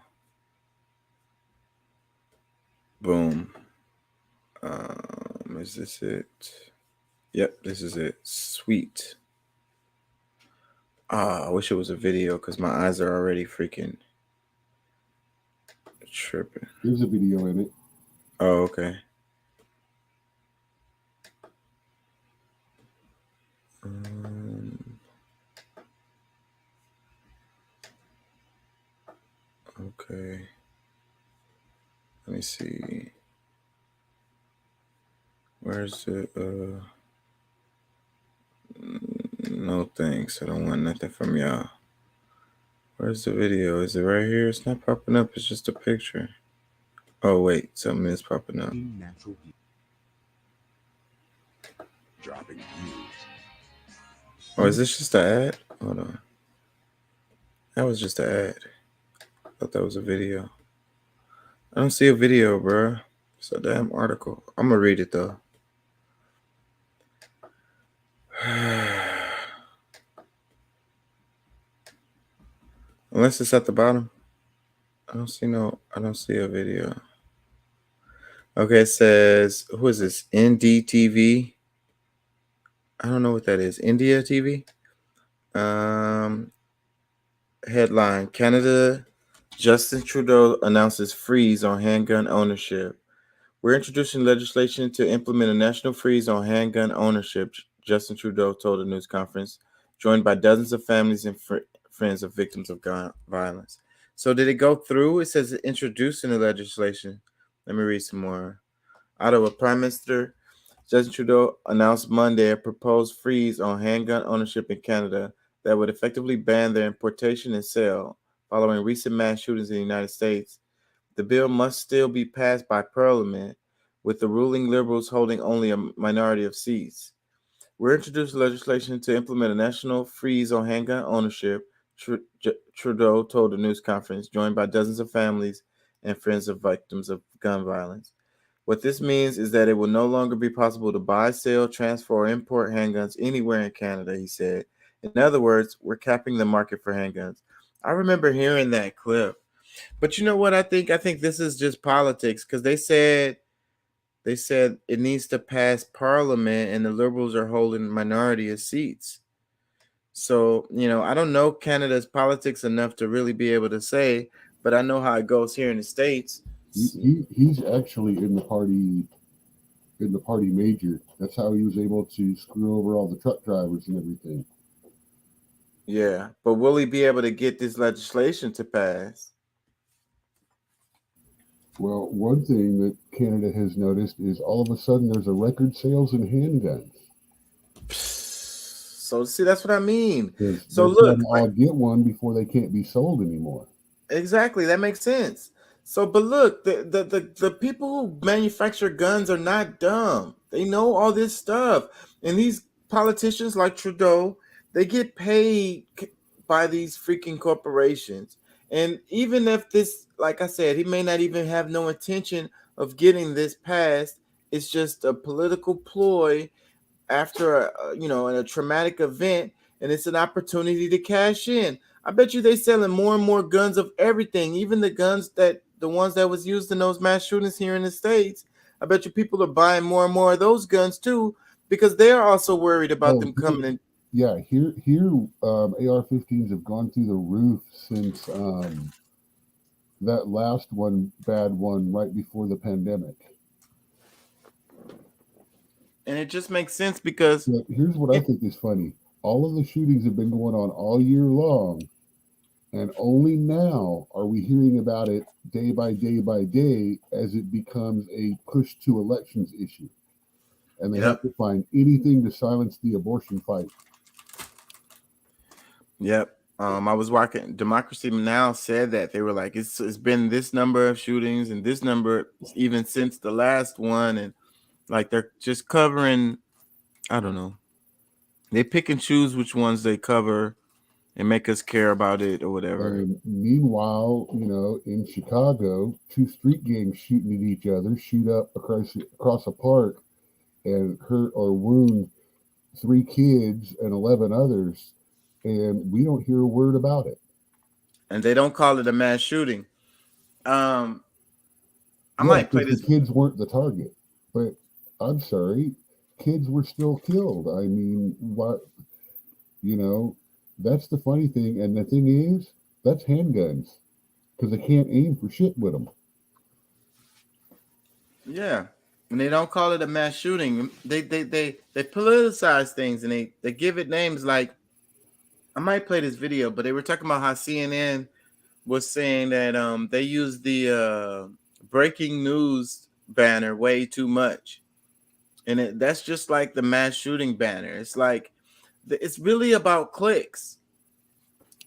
Boom. Is this it? Yep, this is it. Sweet. I wish it was a video because my eyes are already freaking tripping. There's a video in it. Oh, okay. Okay. Let me see. Where's it? No thanks. I don't want nothing from y'all. Where's the video? Is it right here? It's not popping up. It's just a picture. Oh, wait. Something is popping up. Oh, is this just an ad? Hold on. That was just an ad. I thought that was a video. I don't see a video, bro. It's a damn article. I'm going to read it, though. Unless it's at the bottom. I don't see a video. Okay, it says, who is this? NDTV. I don't know what that is. India TV. headline: Canada, Justin Trudeau announces freeze on handgun ownership. We're introducing legislation to implement a national freeze on handgun ownership, Justin Trudeau told a news conference, joined by dozens of families and friends of victims of gun violence. So did it go through? It says introducing the legislation. Let me read some more. Ottawa Prime Minister Justin Trudeau announced Monday a proposed freeze on handgun ownership in Canada that would effectively ban their importation and sale following recent mass shootings in the United States. The bill must still be passed by Parliament, with the ruling Liberals holding only a minority of seats. We're introducing legislation to implement a national freeze on handgun ownership, Trudeau told a news conference, joined by dozens of families and friends of victims of gun violence. What this means is that it will no longer be possible to buy, sell, transfer, or import handguns anywhere in Canada, he said. In other words, we're capping the market for handguns. I remember hearing that clip. But you know what I think? I think this is just politics, because they said it needs to pass Parliament and the Liberals are holding minority of seats. So, I don't know Canada's politics enough to really be able to say, but I know how it goes here in the States. He's actually in the party major. That's how he was able to screw over all the truck drivers and everything. Yeah, but will he be able to get this legislation to pass? Well, one thing that Canada has noticed is all of a sudden there's a record sales in handguns. So see, that's what I mean. So They're look, trying to all get one before they can't be sold anymore. exactly, that makes sense. So, but look, the people who manufacture guns are not dumb. They know all this stuff, and these politicians like Trudeau, they get paid by these freaking corporations. And even if this, like I said, he may not even have no intention of getting this passed. It's just a political ploy after a traumatic event, and it's an opportunity to cash in. I bet you they selling more and more guns of everything, even the ones that was used in those mass shootings here in the States. I bet you people are buying more and more of those guns too, because they're also worried about them coming in. Yeah, here, AR-15s have gone through the roof since that last bad one right before the pandemic. And it just makes sense because here's what I think is funny. All of the shootings have been going on all year long, and only now are we hearing about it day by day by day as it becomes a push to elections issue. And they have to find anything to silence the abortion fight. Yep. I was watching Democracy Now! Said that they were like, it's been this number of shootings and this number even since the last one, and like they're just covering, I don't know. They pick and choose which ones they cover and make us care about it or whatever. And meanwhile, in Chicago, two street gangs shooting at each other, shoot up across a park and hurt or wound 3 kids and 11 others. And we don't hear a word about it. And they don't call it a mass shooting. I might play this. The kids weren't the target, but I'm sorry, kids were still killed. I mean, what? That's the funny thing. And the thing is, that's handguns because they can't aim for shit with them. Yeah. And they don't call it a mass shooting. They politicize things and they give it names like, I might play this video, but they were talking about how CNN was saying that they used the breaking news banner way too much. And that's just like the mass shooting banner. It's like, it's really about clicks.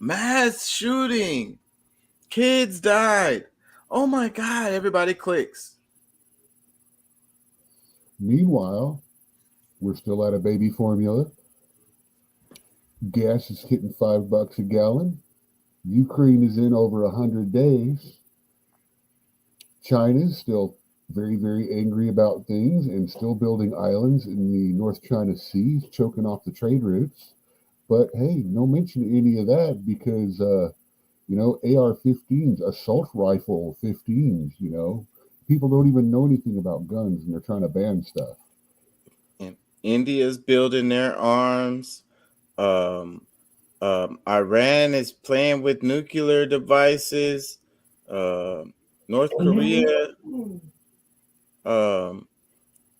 Mass shooting. Kids died. Oh my God, everybody clicks. Meanwhile, we're still out of baby formula. Gas is hitting $5 a gallon. Ukraine is in over 100 days. China's still very, very angry about things and still building islands in the North China Sea, choking off the trade routes. But hey, no mention of any of that because, AR-15s, assault rifle 15s, people don't even know anything about guns and they're trying to ban stuff. And India's building their arms. Iran is playing with nuclear devices. North Korea.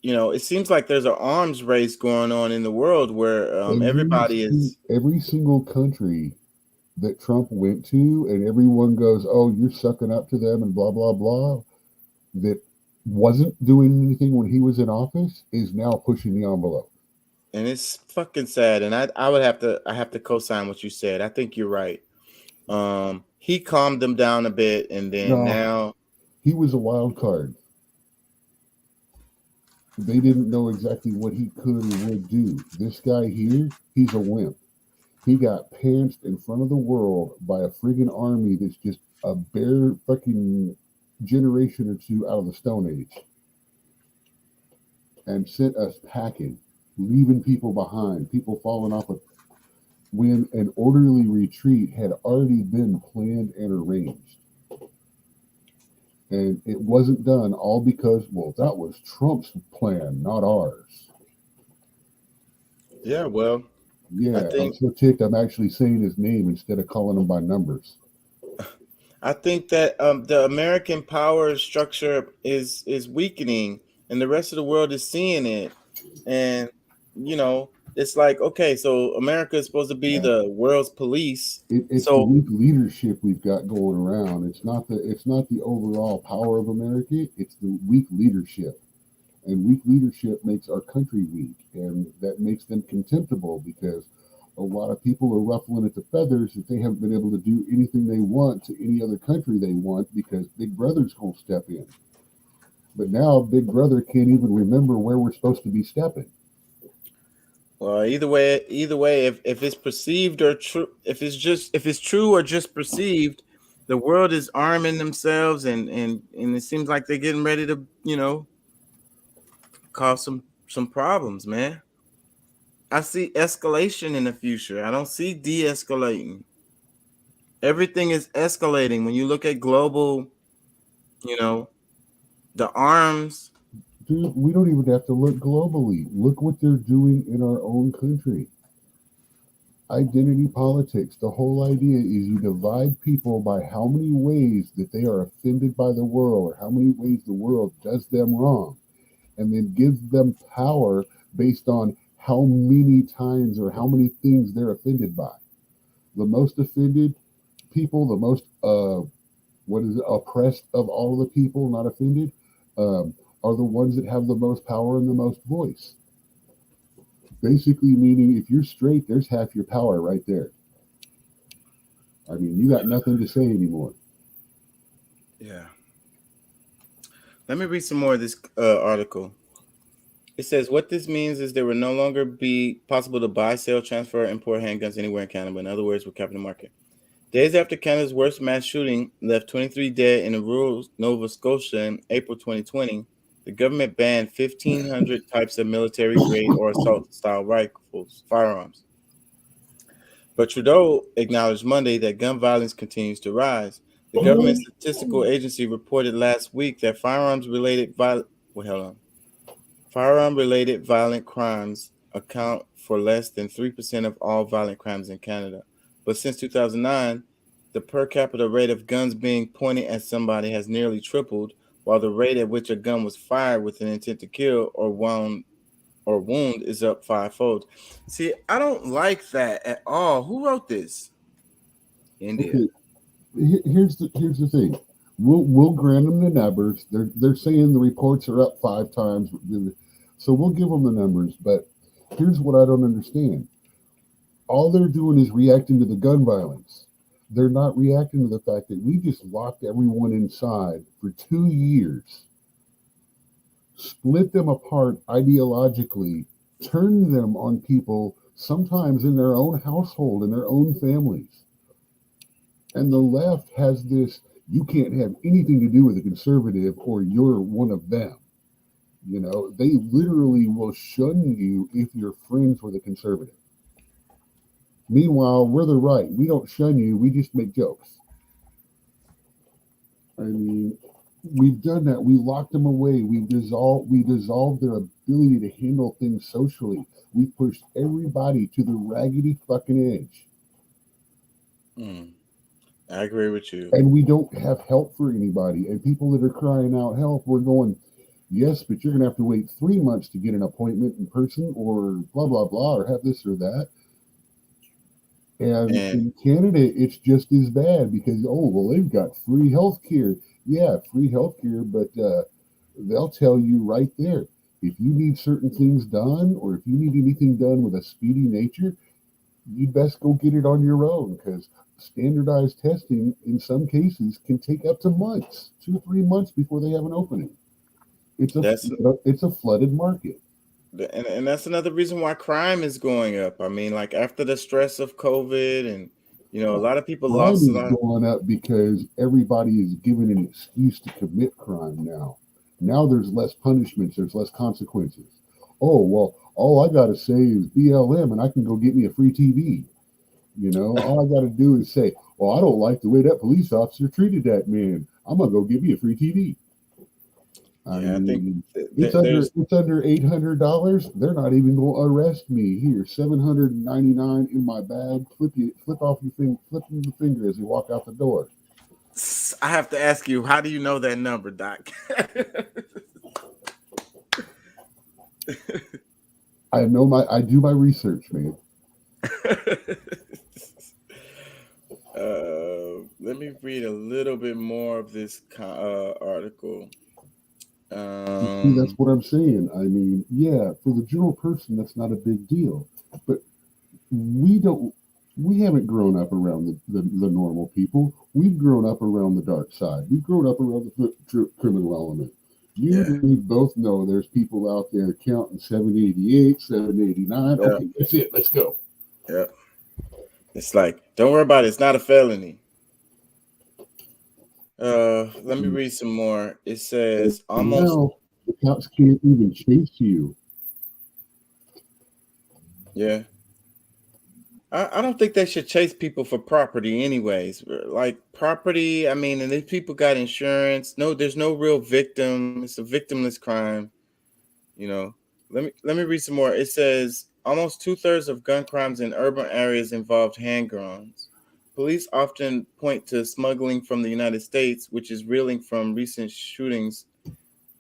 It seems like there's an arms race going on in the world where everybody is. Every single country that Trump went to, and everyone goes, "Oh, you're sucking up to them," and blah blah blah. That wasn't doing anything when he was in office is now pushing the envelope. And it's fucking sad. And I have to co-sign what you said. I think you're right. He calmed them down a bit, and then now he was a wild card. They didn't know exactly what he could or would do. This guy here, he's a wimp. He got pantsed in front of the world by a friggin' army that's just a bare fucking generation or two out of the Stone Age, and sent us packing, leaving people behind, people falling off when an orderly retreat had already been planned and arranged. And it wasn't done all because, well, that was Trump's plan, not ours. Yeah, well. Yeah, I'm so ticked I'm actually saying his name instead of calling him by numbers. I think that the American power structure is weakening, and the rest of the world is seeing it. And, it's like, okay, so America is supposed to be the world's police. It's the weak leadership we've got going around. It's not the overall power of America. It's the weak leadership, and weak leadership makes our country weak, and that makes them contemptible because a lot of people are ruffling at the feathers that they haven't been able to do anything they want to any other country they want because Big Brother's going to step in. But now Big Brother can't even remember where we're supposed to be stepping. Well, either way, if it's perceived or true, if it's true or just perceived, the world is arming themselves, and it seems like they're getting ready to, cause some problems, man. I see escalation in the future. I don't see de-escalating. Everything is escalating. When you look at global, the arms. Dude, we don't even have to look globally. Look what they're doing in our own country. Identity politics. The whole idea is you divide people by how many ways that they are offended by the world or how many ways the world does them wrong, and then give them power based on how many times or how many things they're offended by. The most offended people, the most oppressed of all of the people, not offended, are the ones that have the most power and the most voice. Basically meaning if you're straight, there's half your power right there. I mean, you got nothing to say anymore. Yeah. Let me read some more of this article. It says, what this means is there will no longer be possible to buy, sell, transfer, or import handguns anywhere in Canada. In other words, we're capping the market. Days after Canada's worst mass shooting left 23 dead in rural Nova Scotia in April 2020, the government banned 1,500 types of military-grade or assault-style rifles, firearms. But Trudeau acknowledged Monday that gun violence continues to rise. The government statistical agency reported last week that firearm-related violent crimes account for less than 3% of all violent crimes in Canada. But since 2009, the per capita rate of guns being pointed at somebody has nearly tripled, while the rate at which a gun was fired with an intent to kill or wound is up fivefold. See, I don't like that at all. Who wrote this? India. Okay. Here's the thing. We'll grant them the numbers. They're saying the reports are up 5 times, so we'll give them the numbers. But here's what I don't understand. All they're doing is reacting to the gun violence. They're not reacting to the fact that we just locked everyone inside for 2 years, split them apart ideologically, turned them on people, sometimes in their own household, in their own families. And the left has this, you can't have anything to do with a conservative or you're one of them. They literally will shun you if you're friends with a conservative. Meanwhile, we're the right. We don't shun you. We just make jokes. I mean, we've done that. We locked them away. We dissolved their ability to handle things socially. We pushed everybody to the raggedy fucking edge. I agree with you. And we don't have help for anybody. And people that are crying out help, we're going, yes, but you're going to have to wait 3 months to get an appointment in person or blah, blah, blah, or have this or that. And in Canada, it's just as bad because, oh, well, they've got free health care. Yeah, free health care, but they'll tell you right there, if you need certain things done or if you need anything done with a speedy nature, you best go get it on your own because standardized testing in some cases can take up to months, 2 or 3 months before they have an opening. It's a flooded market. And that's another reason why crime is going up. I mean, like after the stress of COVID and, a lot of people Crime lost is a lot. going up because everybody is given an excuse to commit crime now. Now there's less punishments, there's less consequences. Oh, well, all I got to say is BLM and I can go get me a free TV. All I got to do is say, well, I don't like the way that police officer treated that man. I'm going to go get me a free TV. I think it's under $800. They're not even going to arrest me. Here, $799 in my bag. Flip the finger as you walk out the door. I have to ask you, how do you know that number, Doc? I do my research, man. Let me read a little bit more of this article. See, that's what I'm saying. I mean, yeah, for the general person, that's not a big deal. But we haven't grown up around the normal people. We've grown up around the dark side. We've grown up around the criminal element. You and me both know there's people out there counting 788, 789. Yeah. Okay, that's it. Let's go. Yeah. It's like, don't worry about it. It's not a felony. Let me read some more. It says almost. Now, the cops can't even chase you. Yeah. I don't think they should chase people for property anyways. Like property, I mean, and these people got insurance. No, there's no real victim. It's a victimless crime. Let me read some more. It says almost 2/3 of gun crimes in urban areas involved handguns. Police often point to smuggling from the United States, which is reeling from recent shootings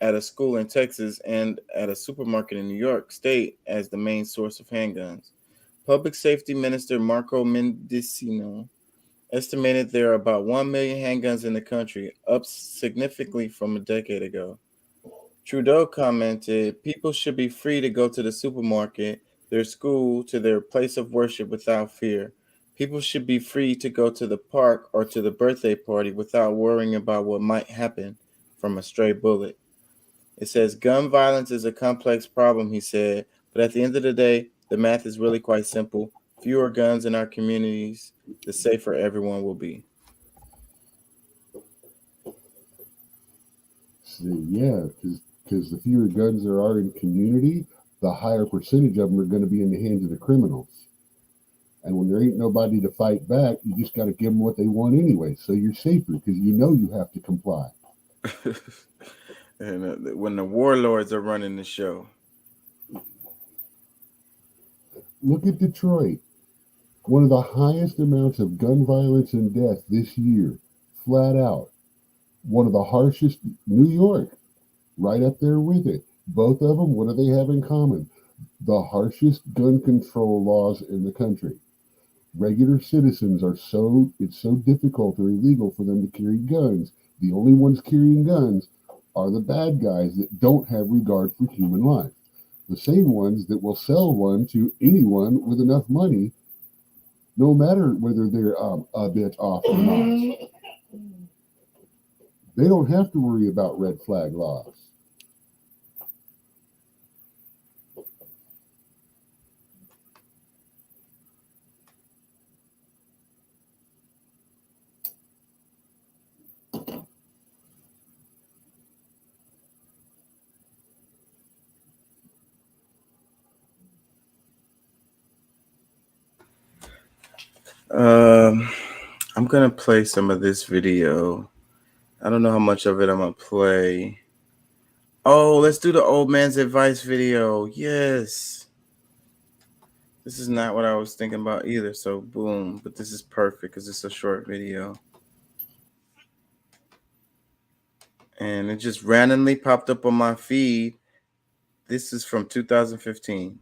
at a school in Texas and at a supermarket in New York State as the main source of handguns. Public Safety Minister Marco Mendicino estimated there are about 1 million handguns in the country, up significantly from a decade ago. Trudeau commented, people should be free to go to the supermarket, their school, to their place of worship without fear. People should be free to go to the park or to the birthday party without worrying about what might happen from a stray bullet. It says gun violence is a complex problem, he said, but at the end of the day, the math is really quite simple. Fewer guns in our communities, the safer everyone will be. See, yeah, because the fewer guns there are in community, the higher percentage of them are going to be in the hands of the criminals. And when there ain't nobody to fight back, you just got to give them what they want anyway. So you're safer because you have to comply. And when the warlords are running the show. Look at Detroit. One of the highest amounts of gun violence and death this year, flat out. One of the harshest, New York, right up there with it. Both of them, what do they have in common? The harshest gun control laws in the country. Regular citizens it's so difficult or illegal for them to carry guns. The only ones carrying guns are the bad guys that don't have regard for human life. The same ones that will sell one to anyone with enough money, no matter whether they're a bit off or not. They don't have to worry about red flag laws. I'm gonna play some of this video. I don't know how much of it I'm gonna play. Oh, let's do the old man's advice video. Yes. This is not what I was thinking about either. So boom, but this is perfect because it's a short video. And it just randomly popped up on my feed. This is from 2015.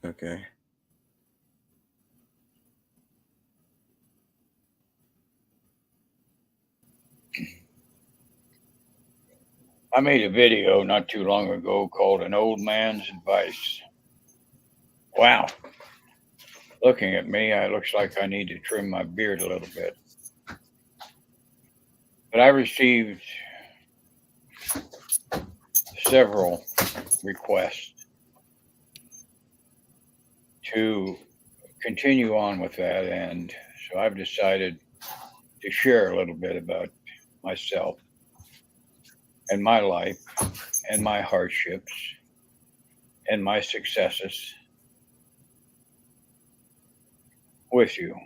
Okay. I made a video not too long ago called An Old Man's Advice. Wow. Looking at me, it looks like I need to trim my beard a little bit. But I received several requests to continue on with that. And so I've decided to share a little bit about myself and my life and my hardships and my successes with you.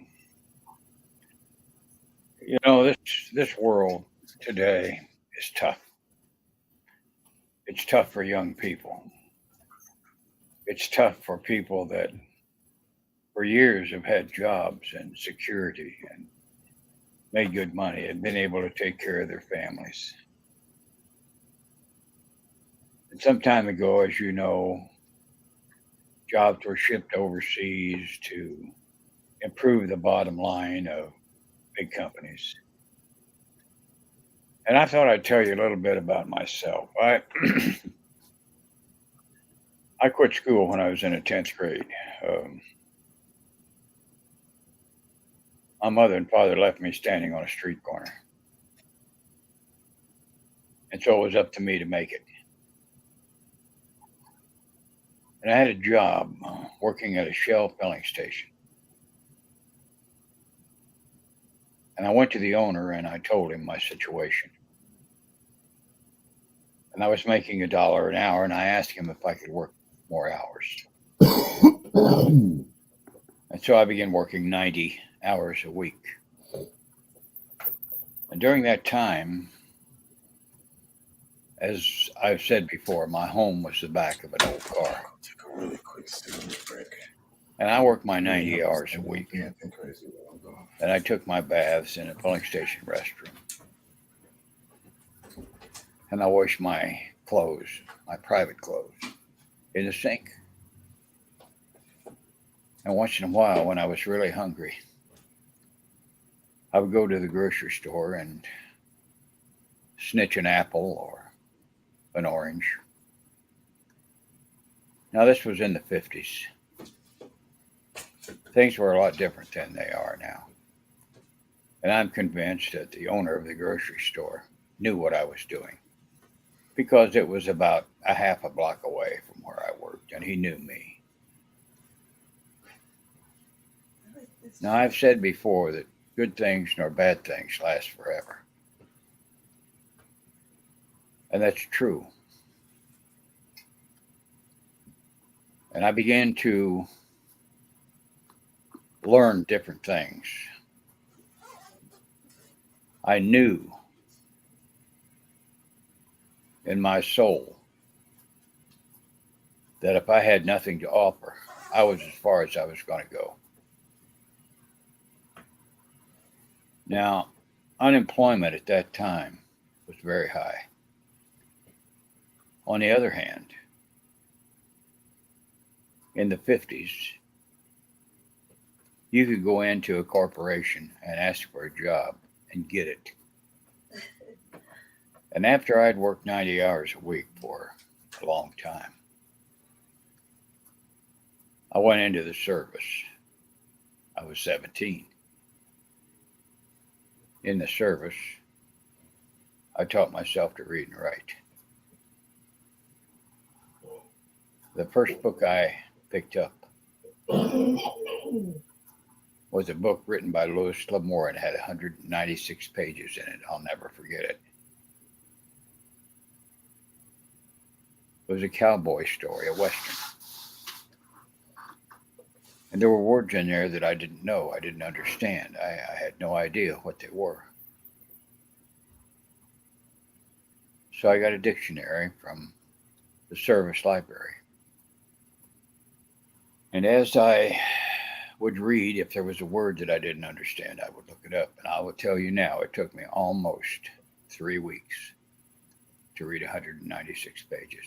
You know, this world today is tough. It's tough for young people. It's tough for people that for years have had jobs and security and made good money and been able to take care of their families. And some time ago, as you know, jobs were shipped overseas to improve the bottom line of big companies. And I thought I'd tell you a little bit about myself. I quit school when I was in the 10th grade. My mother and father left me standing on a street corner. And so it was up to me to make it. And I had a job working at a Shell filling station. And I went to the owner and I told him my situation. And I was making $1 an hour, and I asked him if I could work more hours. And so I began working 90 hours a week. And during that time, as I've said before, my home was the back of an old car. Take a really quick break. And I worked my 90 hours a week. And I took my baths in a filling station restroom. And I washed my clothes, my private clothes, in the sink. And once in a while, when I was really hungry, I would go to the grocery store and snitch an apple or an orange. Now, this was in the 50s. Things were a lot different than they are now. And I'm convinced that the owner of the grocery store knew what I was doing, because it was about a half a block away from where I worked, and he knew me. Now, I've said before that good things nor bad things last forever. And that's true. And I began to learn different things. I knew in my soul that if I had nothing to offer, I was as far as I was going to go. Now, unemployment at that time was very high. On the other hand, in the 50s, you could go into a corporation and ask for a job and get it. And after I'd worked 90 hours a week for a long time, I went into the service. I was 17. In the service, I taught myself to read and write. The first book I picked up was a book written by Louis L'Amour and had 196 pages in it. I'll never forget it. It was a cowboy story, a Western. And there were words in there that I didn't know, I didn't understand. I had no idea what they were. So I got a dictionary from the service library. And as I would read, if there was a word that I didn't understand, I would look it up. And I will tell you now, it took me almost 3 weeks to read 196 pages.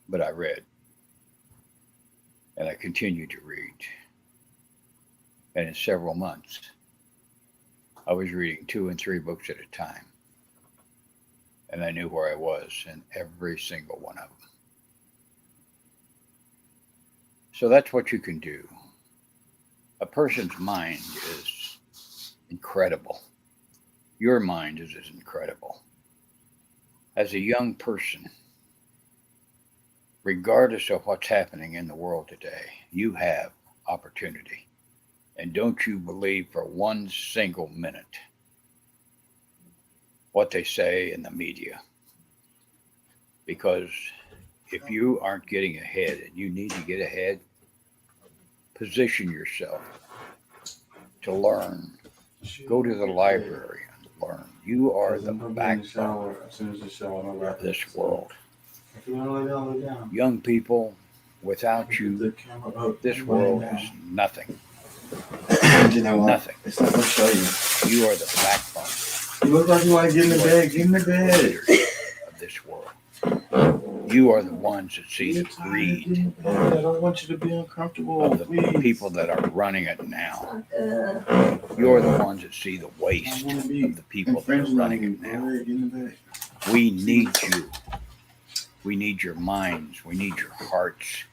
But I read. And I continued to read. And in several months, I was reading 2 and 3 books at a time. And I knew where I was in every single one of them. So that's what you can do. A person's mind is incredible. Your mind is as incredible. As a young person, regardless of what's happening in the world today, you have opportunity. And don't you believe for one single minute what they say in the media. Because if you aren't getting ahead and you need to get ahead, position yourself to learn. Go to the library and learn. You are the backbone of this world. Young people, without you, this world is nothing. Nothing. It's not gonna show you. You are the backbone. You look like you want to get in the bed. Get in the bed. Of this world. You are the ones that see the greed. I don't want you to be uncomfortable. Of the people that are running it now. You're the ones that see the waste of the people that are running it now. We need you. We need your minds. We need your hearts.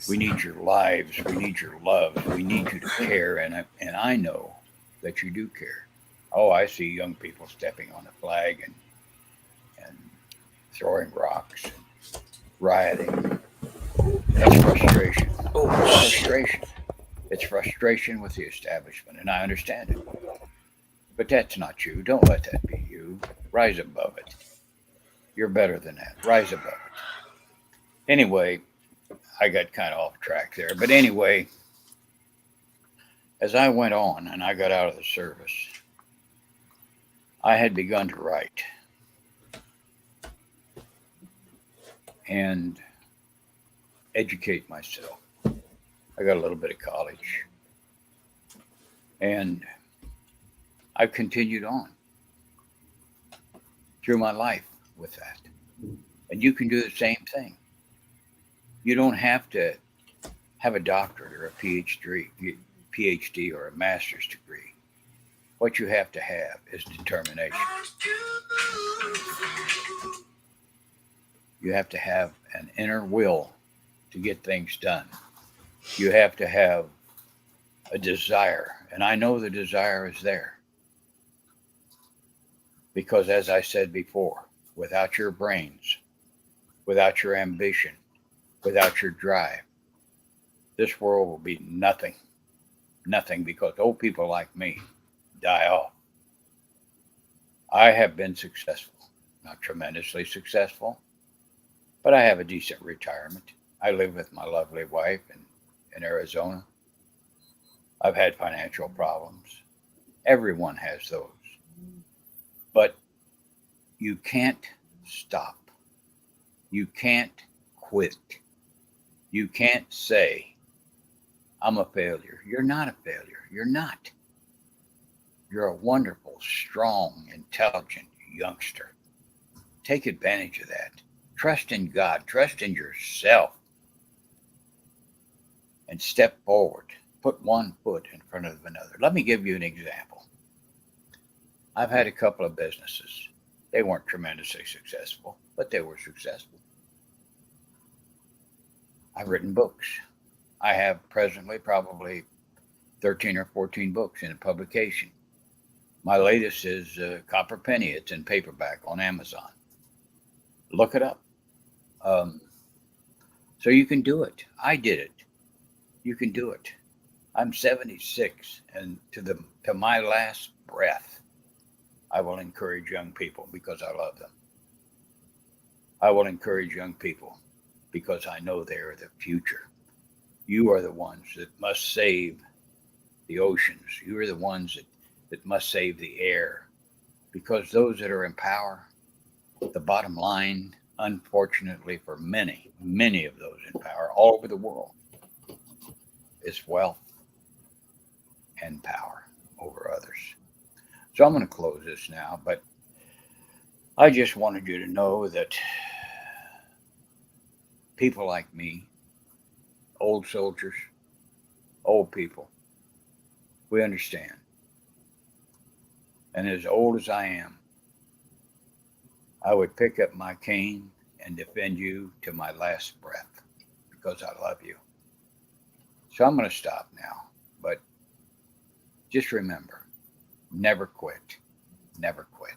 We need your lives. We need your love. We need you to care. And I know that you do care. Oh, I see young people stepping on the flag and throwing rocks, and rioting. That's frustration. Oh, frustration. It's frustration with the establishment, and I understand it. But that's not you. Don't let that be you. Rise above it. You're better than that. Rise above it. Anyway, I got kind of off track there. But anyway, as I went on and I got out of the service, I had begun to write. And educate myself. I got a little bit of college. And I've continued on through my life with that. And you can do the same thing. You don't have to have a doctorate or a PhD or a master's degree. What you have to have is determination. You have to have an inner will to get things done. You have to have a desire. And I know the desire is there. Because as I said before, without your brains, without your ambition, without your drive, this world will be nothing. Nothing, because old people like me die off. I have been successful. Not tremendously successful, but I have a decent retirement. I live with my lovely wife in Arizona. I've had financial problems. Everyone has those. But you can't stop. You can't quit. You can't say, I'm a failure. You're not a failure. You're not. You're a wonderful, strong, intelligent youngster. Take advantage of that. Trust in God. Trust in yourself. And step forward. Put one foot in front of another. Let me give you an example. I've had a couple of businesses. They weren't tremendously successful, but they were successful. I've written books. I have presently probably 13 or 14 books in publication. My latest is Copper Penny. It's in paperback on Amazon. Look it up. So you can do it. I did it. You can do it. I'm 76, and to my last breath, I will encourage young people because I love them. I will encourage young people because I know they are the future. You are the ones that must save the oceans. You are the ones that must save the air, because those that are in power, the bottom line, unfortunately for many, many of those in power all over the world, is wealth and power over others. So I'm going to close this now, but I just wanted you to know that people like me, old soldiers, old people, we understand. And as old as I am, I would pick up my cane and defend you to my last breath because I love you. So I'm going to stop now, but just remember, never quit, never quit.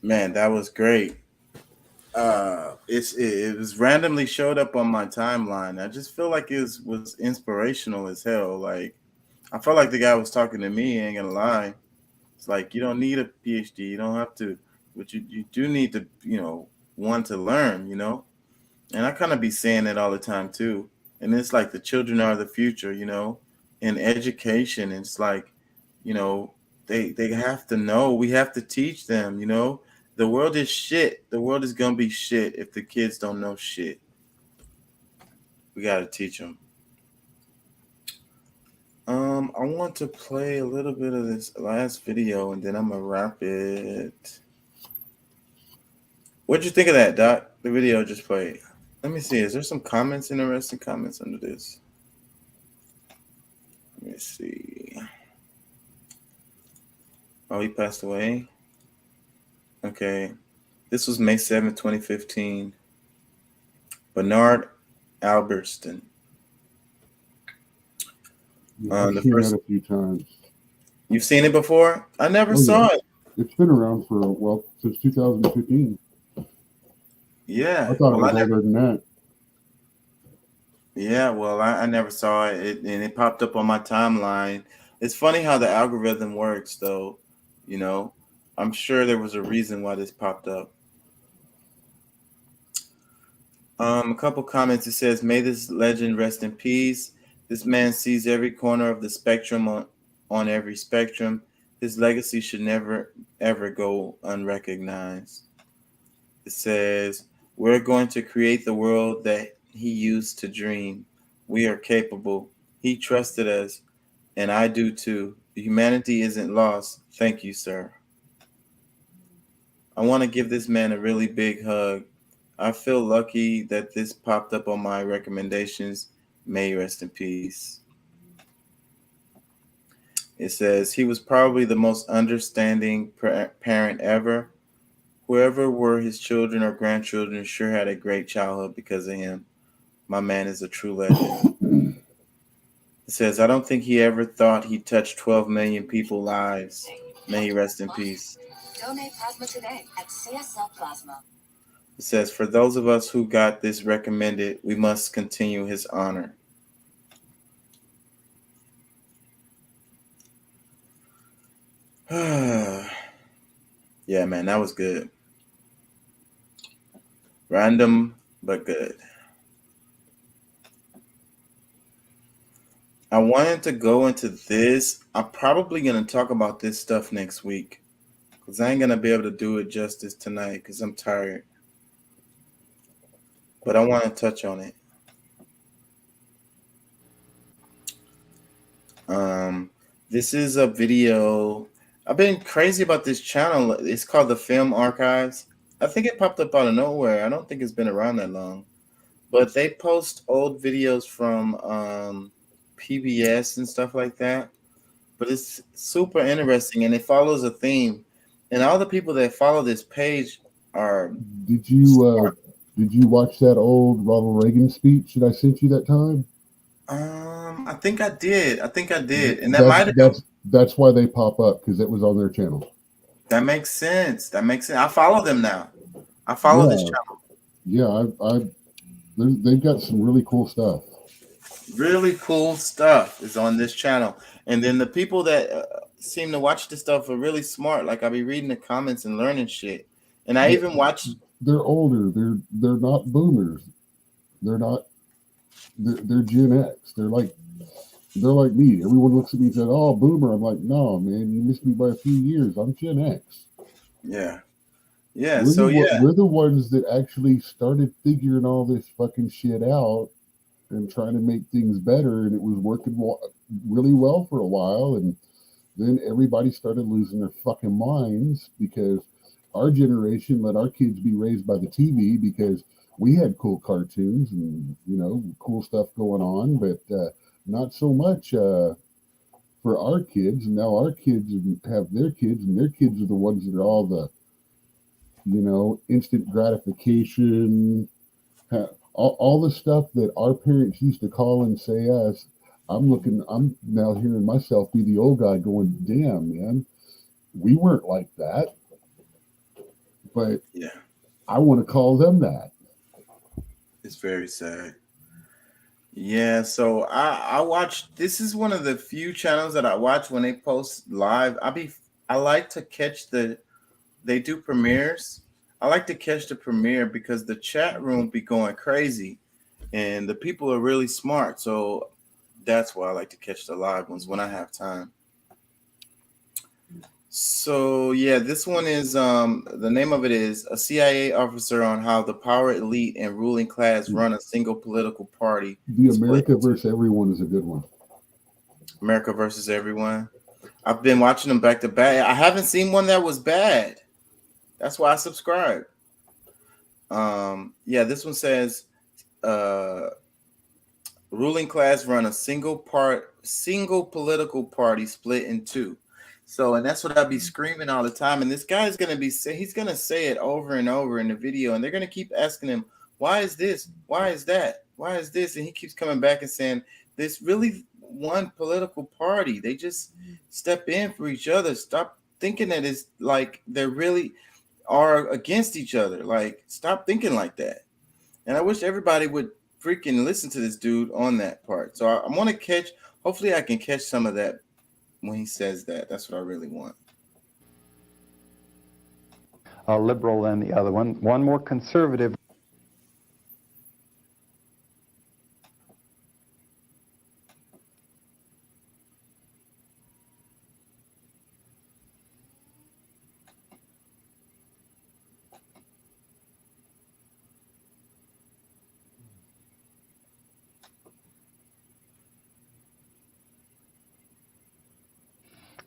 Man, that was great. It was randomly showed up on my timeline. I just feel like it was inspirational as hell. Like, I felt like the guy was talking to me. Ain't gonna lie. It's like, you don't need a PhD. You don't have to, but you do need to, want to learn. And I kind of be saying that all the time too. And it's like the children are the future. In education, it's like, they have to know. We have to teach them. The world is shit. The world is going to be shit if the kids don't know shit. We got to teach them. I want to play a little bit of this last video, and then I'm going to wrap it. What'd you think of that, Doc? The video just played. Let me see. Is there some comments, interesting comments under this? Let me see. Oh, he passed away? Okay, this was May 7th, 2015. Bernard Albertson. I've seen that a few times. You've seen it before? I never saw it. It's been around since 2015. Yeah. I thought it was older than that. Yeah, well, I never saw it, and it popped up on my timeline. It's funny how the algorithm works, though. I'm sure there was a reason why this popped up. A couple comments. It says, "May this legend rest in peace. This man sees every corner of the spectrum on every spectrum. His legacy should never, ever go unrecognized." It says, "We're going to create the world that he used to dream. We are capable. He trusted us, and I do too. Humanity isn't lost. Thank you, sir." I want to give this man a really big hug. I feel lucky that this popped up on my recommendations. May he rest in peace. It says, "He was probably the most understanding parent ever. Whoever were his children or grandchildren sure had a great childhood because of him. My man is a true legend." It says, "I don't think he ever thought he touched 12 million people's lives. May he rest in peace." Donate plasma today at CSL Plasma. It says, "For those of us who got this recommended, we must continue his honor." Yeah, man, that was good. Random, but good. I wanted to go into this. I'm probably going to talk about this stuff next week because I ain't going to be able to do it justice tonight because I'm tired. But I want to touch on it. This is a video. I've been crazy about this channel. It's called The Film Archives. I think it popped up out of nowhere. I don't think it's been around that long. But they post old videos from PBS and stuff like that. But it's super interesting, and it follows a theme. And all the people that follow this page are... Did you watch that old Ronald Reagan speech that I sent you that time? I think I did. And that's why they pop up, because it was on their channel. That makes sense. I follow them now. I follow this channel. Yeah, they've got some really cool stuff. Really cool stuff is on this channel. And then the people that seem to watch this stuff are really smart. Like, I'll be reading the comments and learning shit. And I even watch... They're older. They're not boomers. They're Gen X. They're like they're like me. Everyone looks at me and says, "Oh, boomer." I'm like, no, man, you missed me by a few years. I'm Gen X. Yeah. Yeah. We're the ones that actually started figuring all this fucking shit out and trying to make things better, and it was working really well for a while, and then everybody started losing their fucking minds because our generation let our kids be raised by the TV because we had cool cartoons and, you know, cool stuff going on, but not so much for our kids. And now our kids have their kids, and their kids are the ones that are all the, you know, instant gratification, all the stuff that our parents used to call and say us. I'm now hearing myself be the old guy going, damn, man, we weren't like that. But yeah, I want to call them that. It's very sad. Yeah, so I watch. This is one of the few channels that I watch when they post live. I like to catch they do premieres. I like to catch the premiere because the chat room be going crazy, and the people are really smart. So that's why I like to catch the live ones when I have time. So yeah, this one is the name of it is A CIA Officer on How the Power Elite and Ruling Class Run a Single Political Party. The America versus Everyone is a good one. America versus Everyone. I've been watching them back to back. I haven't seen one that was bad. That's why I subscribed. Yeah, this one says ruling class run a single political party split in two. So, and that's what I'll be screaming all the time. And this guy's going to he's going to say it over and over in the video. And they're going to keep asking him, why is this? Why is that? Why is this? And he keeps coming back and saying, there's really one political party. They just step in for each other. Stop thinking that it's like they really are against each other. Like, stop thinking like that. And I wish everybody would freaking listen to this dude on that part. So I'm going to hopefully I can catch some of that when he says that. That's what I really want. A liberal than the other one. One more conservative.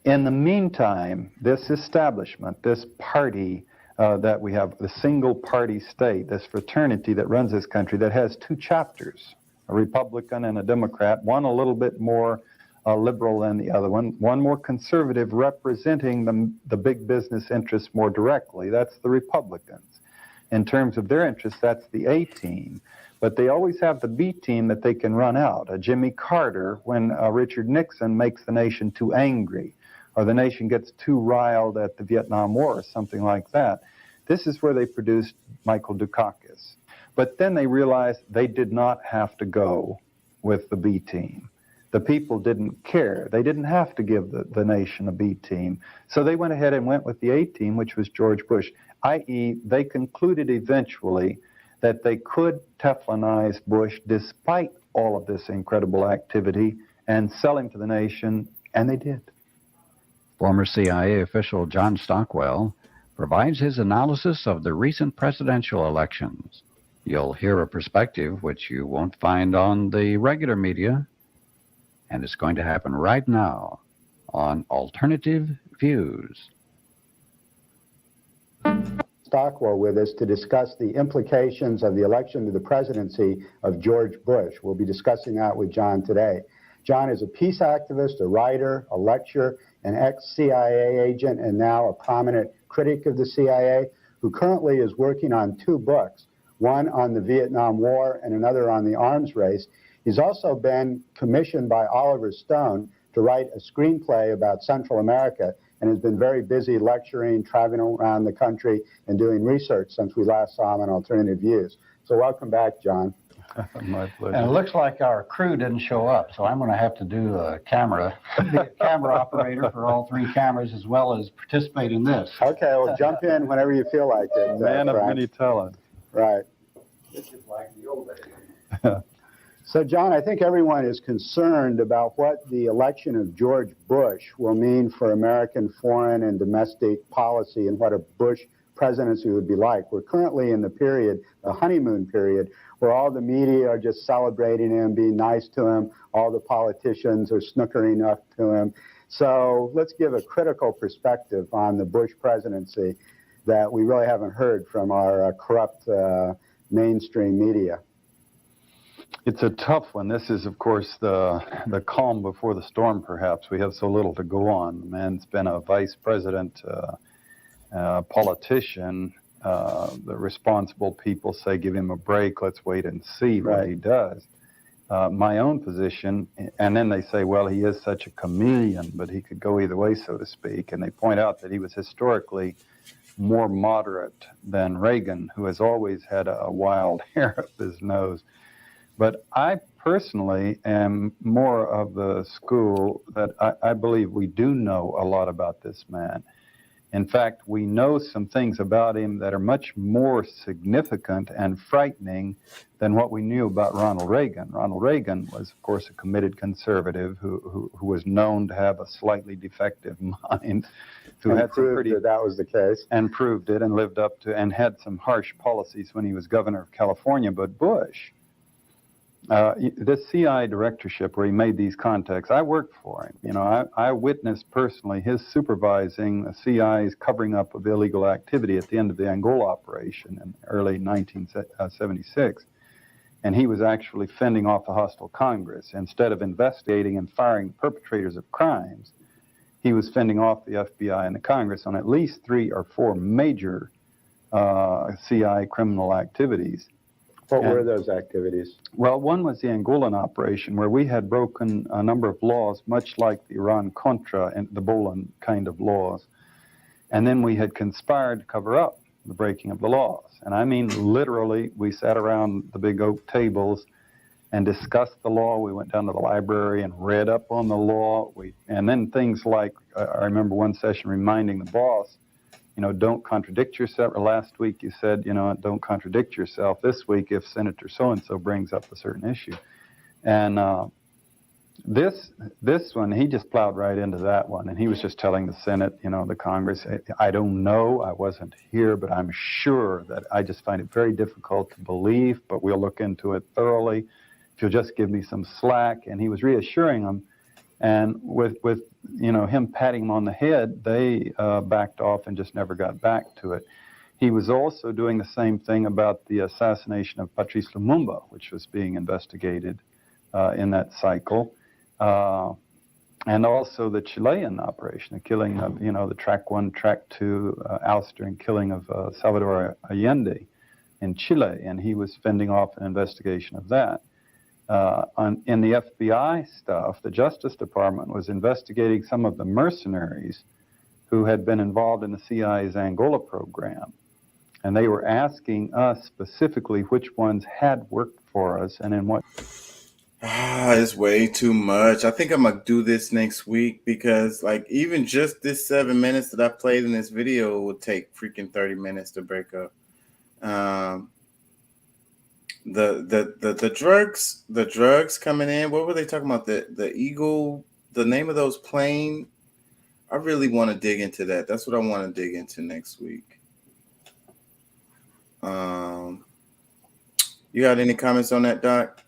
In the meantime, this establishment, this party that we have, the single party state, this fraternity that runs this country that has two chapters, a Republican and a Democrat, one a little bit more liberal than the other one more conservative representing the big business interests more directly. That's the Republicans. In terms of their interests, that's the A team. But they always have the B team that they can run out. A Jimmy Carter when Richard Nixon makes the nation too angry, or the nation gets too riled at the Vietnam War or something like that. This is where they produced Michael Dukakis. But then they realized they did not have to go with the B team. The people didn't care. They didn't have to give the nation a B team. So they went ahead and went with the A team, which was George Bush, i.e. they concluded eventually that they could Teflonize Bush despite all of this incredible activity and sell him to the nation, and they did. Former CIA official John Stockwell provides his analysis of the recent presidential elections. You'll hear a perspective which you won't find on the regular media, and it's going to happen right now on Alternative Views. Stockwell with us to discuss the implications of the election to the presidency of George Bush. We'll be discussing that with John today. John is a peace activist, a writer, a lecturer, an ex-CIA agent, and now a prominent critic of the CIA, who currently is working on two books, one on the Vietnam War and another on the arms race. He's also been commissioned by Oliver Stone to write a screenplay about Central America and has been very busy lecturing, traveling around the country, and doing research since we last saw him on Alternative Views. So welcome back, John. My pleasure. And it looks like our crew didn't show up, so I'm going to have to do be a camera operator for all three cameras as well as participate in this. Okay, well, jump in whenever you feel like it. Man of many talents. Right. This is like the old days. So, John, I think everyone is concerned about what the election of George Bush will mean for American foreign and domestic policy and what a Bush presidency would be like. We're currently in the period, the honeymoon period, where all the media are just celebrating him, being nice to him. All the politicians are snookering up to him. So let's give a critical perspective on the Bush presidency that we really haven't heard from our corrupt mainstream media. It's a tough one. This is, of course, the calm before the storm, perhaps. We have so little to go on. The man's been a vice president, politician. The responsible people say, give him a break. Let's wait and see what he does. My own position, and then they say, well, he is such a chameleon, but he could go either way, so to speak. And they point out that he was historically more moderate than Reagan, who has always had a wild hair up his nose. But I personally am more of the school that I believe we do know a lot about this man. In fact, we know some things about him that are much more significant and frightening than what we knew about Ronald Reagan. Ronald Reagan was, of course, a committed conservative who was known to have a slightly defective mind, who had some pretty that was the case, and proved it, and lived up to, and had some harsh policies when he was governor of California. But Bush, this CI directorship where he made these contacts, I worked for him. You know, I witnessed personally his supervising the CI's covering up of illegal activity at the end of the Angola operation in early 1976. And he was actually fending off the hostile Congress. Instead of investigating and firing perpetrators of crimes, he was fending off the FBI and the Congress on at least 3 or 4 major CI criminal activities. What were those activities? Well, one was the Angolan operation, where we had broken a number of laws, much like the Iran-Contra and the Bolan kind of laws. And then we had conspired to cover up the breaking of the laws. And I mean, literally, we sat around the big oak tables and discussed the law. We went down to the library and read up on the law. And then things like, I remember one session reminding the boss, you know, don't contradict yourself. Or last week you said, you know, don't contradict yourself. This week, if Senator so-and-so brings up a certain issue. And this one, he just plowed right into that one. And he was just telling the Senate, you know, the Congress, I don't know, I wasn't here, but I'm sure that I just find it very difficult to believe, but we'll look into it thoroughly. If you'll just give me some slack. And he was reassuring them. And with you know, him patting him on the head, they backed off and just never got back to it. He was also doing the same thing about the assassination of Patrice Lumumba, which was being investigated in that cycle. And also the Chilean operation, the killing of, you know, the Track 1, Track 2 ouster and killing of Salvador Allende in Chile. And he was fending off an investigation of that. In the FBI stuff, the Justice Department was investigating some of the mercenaries who had been involved in the CIA's Angola program. And they were asking us specifically which ones had worked for us and in what. It's way too much. I think I'm going to do this next week because, like, even just this 7 minutes that I played in this video would take freaking 30 minutes to break up. The drugs coming in. What were they talking about? The Eagle, the name of those plane. I really want to dig into that. That's what I want to dig into next week. You got any comments on that, Doc?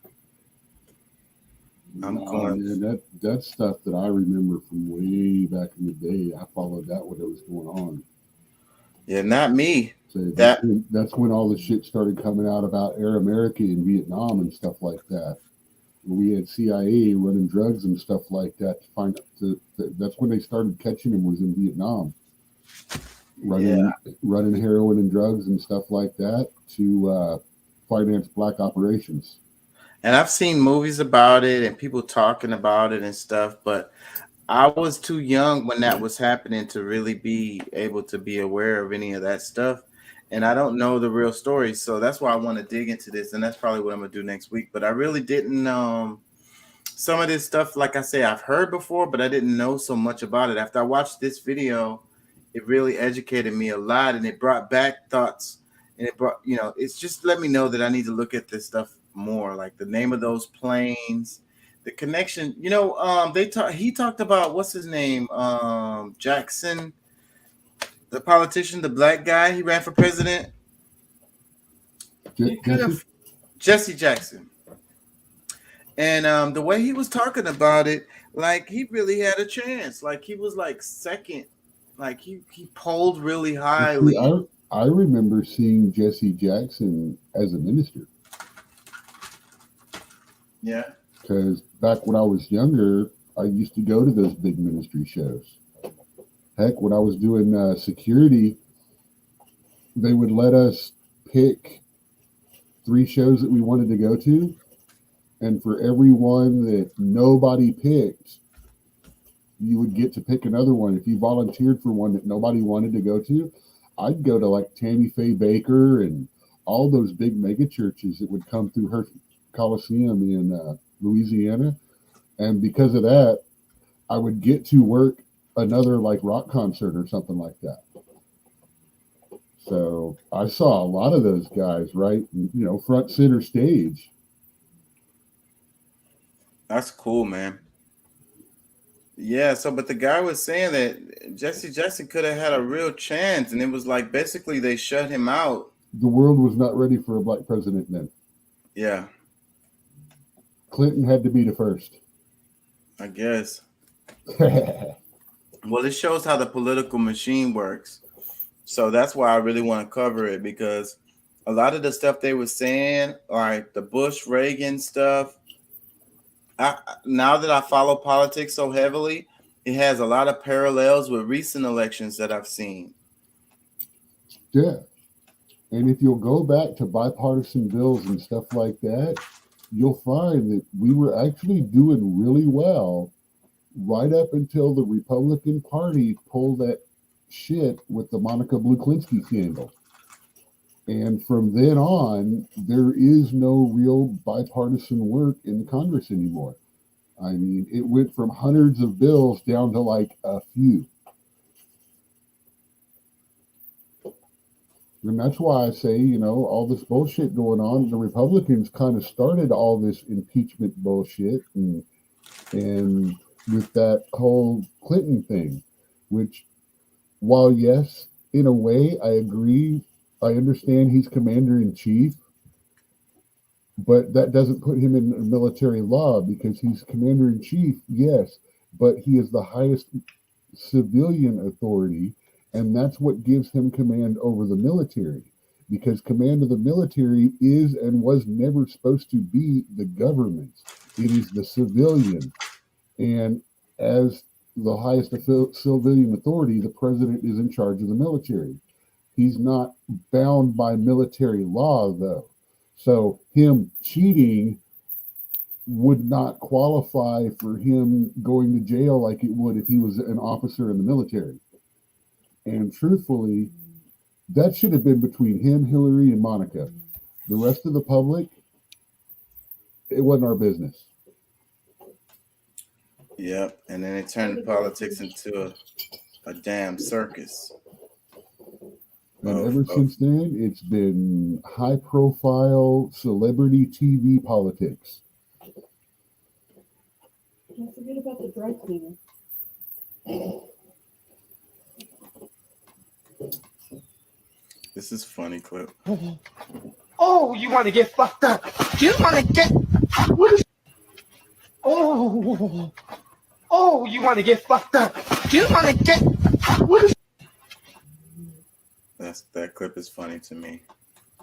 That stuff that I remember from way back in the day. I followed that when it was going on. Yeah, not me. So that's when all the shit started coming out about Air America in Vietnam and stuff like that. We had CIA running drugs and stuff like that that's when they started catching him, was in Vietnam. Running heroin and drugs and stuff like that to finance black operations. And I've seen movies about it and people talking about it and stuff, but I was too young when that was happening to really be able to be aware of any of that stuff. And I don't know the real story. So that's why I want to dig into this. And that's probably what I'm going to do next week. But I really didn't, some of this stuff, like I say, I've heard before, but I didn't know so much about it. After I watched this video, it really educated me a lot, and it brought back thoughts, and it brought, you know, it's just let me know that I need to look at this stuff more, like the name of those planes, the connection. You know, he talked about what's his name, Jackson, the politician, the black guy. He ran for president. Jesse Jackson. And the way he was talking about it, like he really had a chance. Like he was like second. Like he polled really highly. I remember seeing Jesse Jackson as a minister. Yeah. Because back when I was younger, I used to go to those big ministry shows. Heck, when I was doing security, they would let us pick 3 shows that we wanted to go to. And for every one that nobody picked, you would get to pick another one. If you volunteered for one that nobody wanted to go to, I'd go to like Tammy Faye Baker and all those big mega churches that would come through her Coliseum in Louisiana. And because of that, I would get to work another like rock concert or something like that. So I saw a lot of those guys, right? You know, front center stage. That's cool, man. Yeah, so but the guy was saying that Jesse Jackson could have had a real chance, and it was like basically they shut him out. The world was not ready for a black president then. Yeah, Clinton had to be the first. I guess. Well, it shows how the political machine works. So that's why I really want to cover it, because a lot of the stuff they were saying, like the Bush Reagan stuff, now that I follow politics so heavily, it has a lot of parallels with recent elections that I've seen. Yeah. And if you'll go back to bipartisan bills and stuff like that, you'll find that we were actually doing really well right up until the Republican Party pulled that shit with the Monica Lewinsky scandal. And from then on, there is no real bipartisan work in Congress anymore. I mean, it went from hundreds of bills down to like a few. And that's why I say, you know, all this bullshit going on, the Republicans kind of started all this impeachment bullshit and with that whole Clinton thing, which, while yes, in a way, I agree, I understand he's commander in chief, but that doesn't put him in military law because he's commander in chief, yes, but he is the highest civilian authority, and that's what gives him command over the military, because command of the military is and was never supposed to be the government. It is the civilian. And as the highest civilian authority, the president is in charge of the military. He's not bound by military law, though. So him cheating would not qualify for him going to jail like it would if he was an officer in the military. And truthfully, that should have been between him, Hillary, and Monica. The rest of the public, it wasn't our business. Yep, and then it turned politics into a damn circus. And ever since then, it's been high-profile celebrity TV politics. Don't forget about the dry cleaner. This is funny clip. Oh, you want to get fucked up? You want to get what is? Oh, you want to get fucked up? You want to get what is? That clip is funny to me.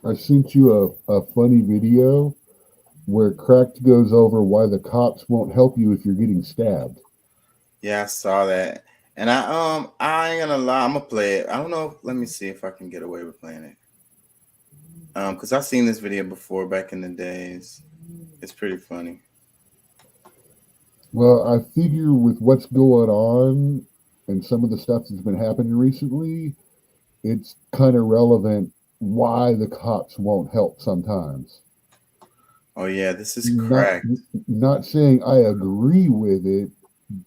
I sent you a funny video where Cracked goes over why the cops won't help you if you're getting stabbed. Yeah, I saw that. And I ain't gonna lie, I'm gonna play it. I don't know. Let me see if I can get away with playing it. Because I've seen this video before back in the days. It's pretty funny. Well, I figure with what's going on and some of the stuff that's been happening recently, it's kind of relevant why the cops won't help sometimes. Oh yeah, this is Cracked. Not saying I agree with it,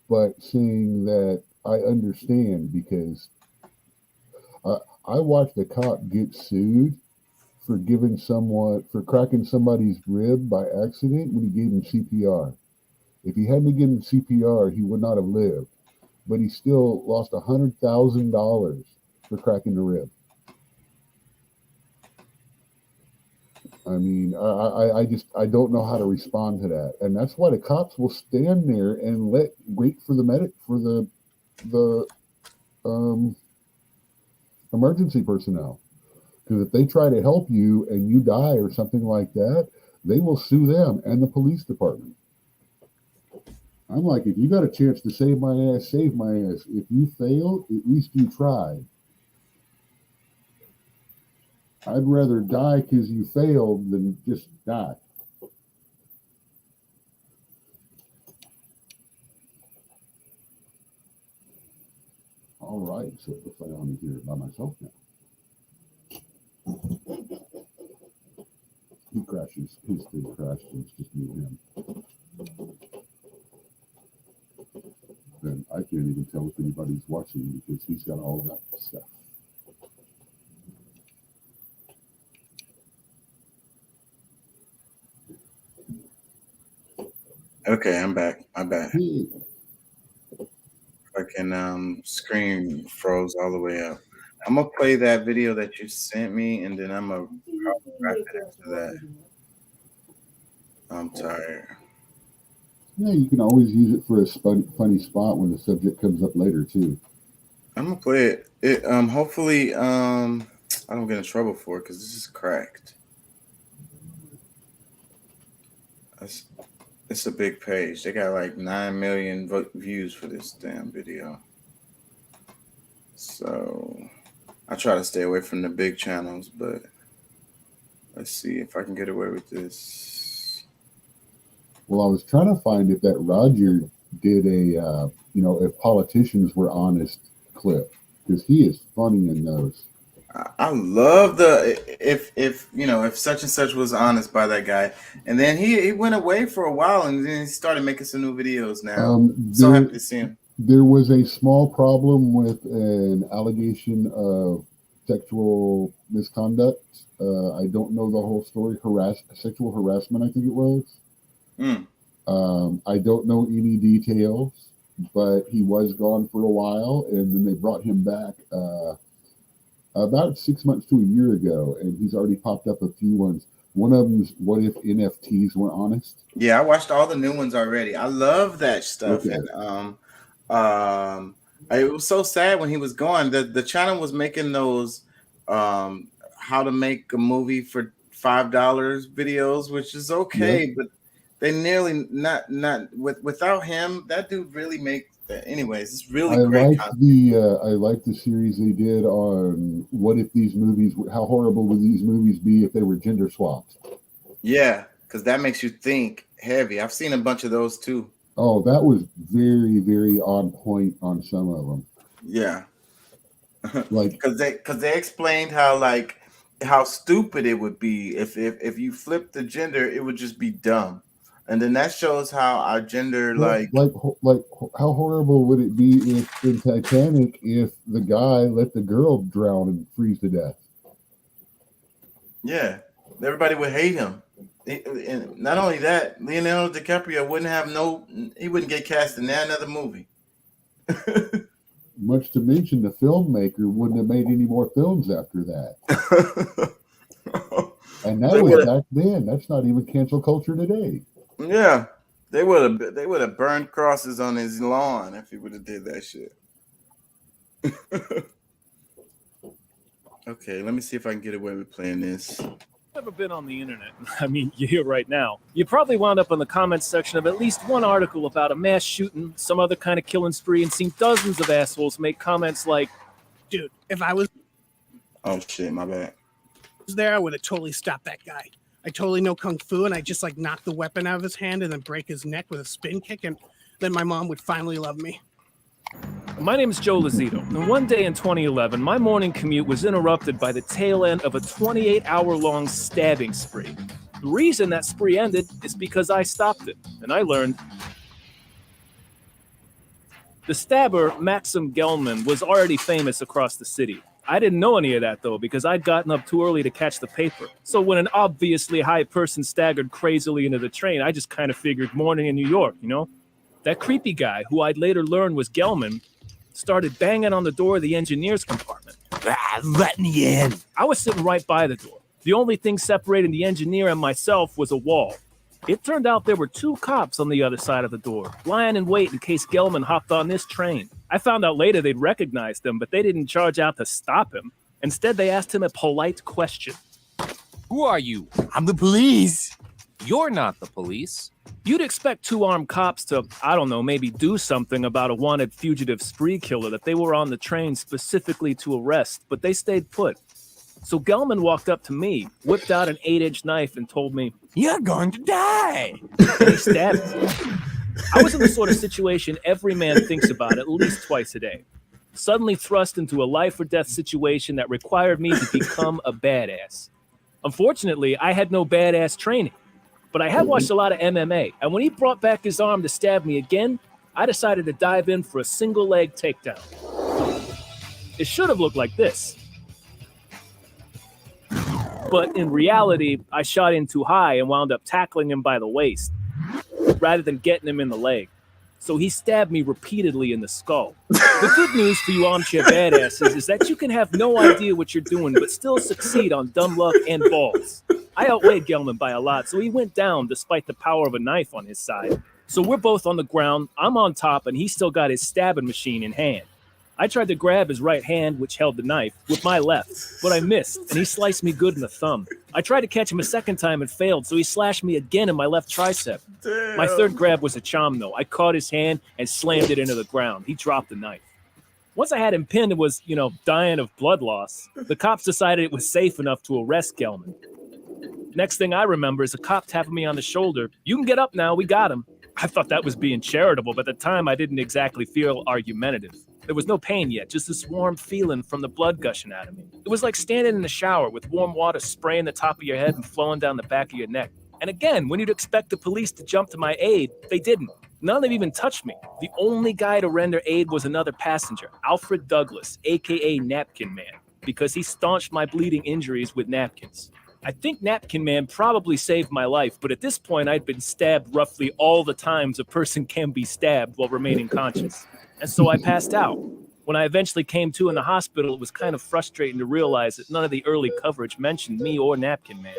but saying that I understand, because I watched a cop get sued for cracking somebody's rib by accident when he gave him CPR. If he hadn't given him CPR, he would not have lived. But he still lost $100,000 for cracking the rib. I mean, I don't know how to respond to that, and that's why the cops will stand there and wait for the emergency personnel. Because if they try to help you and you die or something like that, they will sue them and the police department. I'm like, if you got a chance to save my ass, save my ass. If you fail, at least you tried. I'd rather die because you failed than just die. All right, so it looks like I'm here by myself now. He crashes. His thing crashed. It's just me and him. Then I can't even tell if anybody's watching because he's got all that stuff. Okay, I'm back. Fucking screen froze all the way up. I'm gonna play that video that you sent me, and then I'm gonna wrap it after that. I'm tired. Yeah, you can always use it for a funny spot when the subject comes up later too. I'm gonna play it. Hopefully, I don't get in trouble for it because this is cracked. It's a big page. They got like 9 million views for this damn video. So I try to stay away from the big channels, but let's see if I can get away with this. Well, I was trying to find if that Roger did a, if politicians were honest clip, because he is funny in those. I love if such and such was honest by that guy, and then he went away for a while, and then he started making some new videos now. So happy to see him. There was a small problem with an allegation of sexual misconduct. I don't know the whole story. Sexual harassment, I think it was. I don't know any details, but he was gone for a while, and then they brought him back about 6 months to a year ago, and he's already popped up a few ones. One of them is what if NFTs were honest? Yeah, I watched all the new ones already. I love that stuff. Okay. And it was so sad when he was gone. The channel was making those how to make a movie for $5 videos, which is okay, but they nearly not without him. That dude really make that. Anyways, it's really great. I like the series they did on what if these movies, how horrible would these movies be if they were gender swapped? Yeah, because that makes you think heavy. I've seen a bunch of those too. Oh, that was very, very on point on some of them. Yeah, like because they explained how stupid it would be if you flip the gender, it would just be dumb. And then that shows how our gender like how horrible would it be if in Titanic if the guy let the girl drown and freeze to death? Yeah, everybody would hate him. And not only that, Leonardo DiCaprio he wouldn't get cast in another movie. Much to mention the filmmaker wouldn't have made any more films after that. And that was back then. That's not even cancel culture today. Yeah, they would have burned crosses on his lawn if he would have did that shit. Okay, let me see if I can get away with playing this. Never been on the internet. I mean, you're here right now. You probably wound up in the comments section of at least one article about a mass shooting, some other kind of killing spree, and seen dozens of assholes make comments like, "Dude, if I was oh shit, my bad. There, I would have totally stopped that guy. I totally know kung fu, and I just knock the weapon out of his hand and then break his neck with a spin kick, and then my mom would finally love me." My name is Joe Lazito, and one day in 2011, my morning commute was interrupted by the tail end of a 28-hour-long stabbing spree. The reason that spree ended is because I stopped it, and I learned. The stabber, Maxim Gelman, was already famous across the city. I didn't know any of that, though, because I'd gotten up too early to catch the paper. So when an obviously high person staggered crazily into the train, I just kind of figured morning in New York, you know? That creepy guy, who I'd later learn was Gelman, started banging on the door of the engineer's compartment. Let me in. I was sitting right by the door. The only thing separating the engineer and myself was a wall. It turned out there were 2 cops on the other side of the door, lying in wait in case Gelman hopped on this train. I found out later they'd recognized him, but they didn't charge out to stop him. Instead, they asked him a polite question. Who are you? I'm the police. You're not the police. You'd expect 2 armed cops to, I don't know, maybe do something about a wanted fugitive spree killer that they were on the train specifically to arrest, but they stayed put. So Gelman walked up to me, whipped out an 8-inch knife, and told me, "You're going to die." And he stabbed me. I was in the sort of situation every man thinks about at least twice a day. Suddenly thrust into a life or death situation that required me to become a badass. Unfortunately, I had no badass training, but I had watched a lot of MMA, and when he brought back his arm to stab me again, I decided to dive in for a single leg takedown. It should have looked like this. But in reality, I shot in too high and wound up tackling him by the waist, rather than getting him in the leg. So he stabbed me repeatedly in the skull. The good news for you armchair badasses is that you can have no idea what you're doing, but still succeed on dumb luck and balls. I outweighed Gelman by a lot, so he went down despite the power of a knife on his side. So we're both on the ground, I'm on top, and he's still got his stabbing machine in hand. I tried to grab his right hand, which held the knife, with my left, but I missed, and he sliced me good in the thumb. I tried to catch him a second time and failed, so he slashed me again in my left tricep. Damn. My third grab was a chom, though. I caught his hand and slammed it into the ground. He dropped the knife. Once I had him pinned and was, dying of blood loss, the cops decided it was safe enough to arrest Gelman. Next thing I remember is a cop tapping me on the shoulder. "You can get up now, we got him." I thought that was being charitable, but at the time I didn't exactly feel argumentative. There was no pain yet, just this warm feeling from the blood gushing out of me. It was like standing in the shower with warm water spraying the top of your head and flowing down the back of your neck. And again, when you'd expect the police to jump to my aid, they didn't. None of them even touched me. The only guy to render aid was another passenger, Alfred Douglas, aka Napkin Man, because he staunched my bleeding injuries with napkins. I think Napkin Man probably saved my life, but at this point I'd been stabbed roughly all the times a person can be stabbed while remaining conscious. And so I passed out. When I eventually came to in the hospital, it was kind of frustrating to realize that none of the early coverage mentioned me or Napkin Man.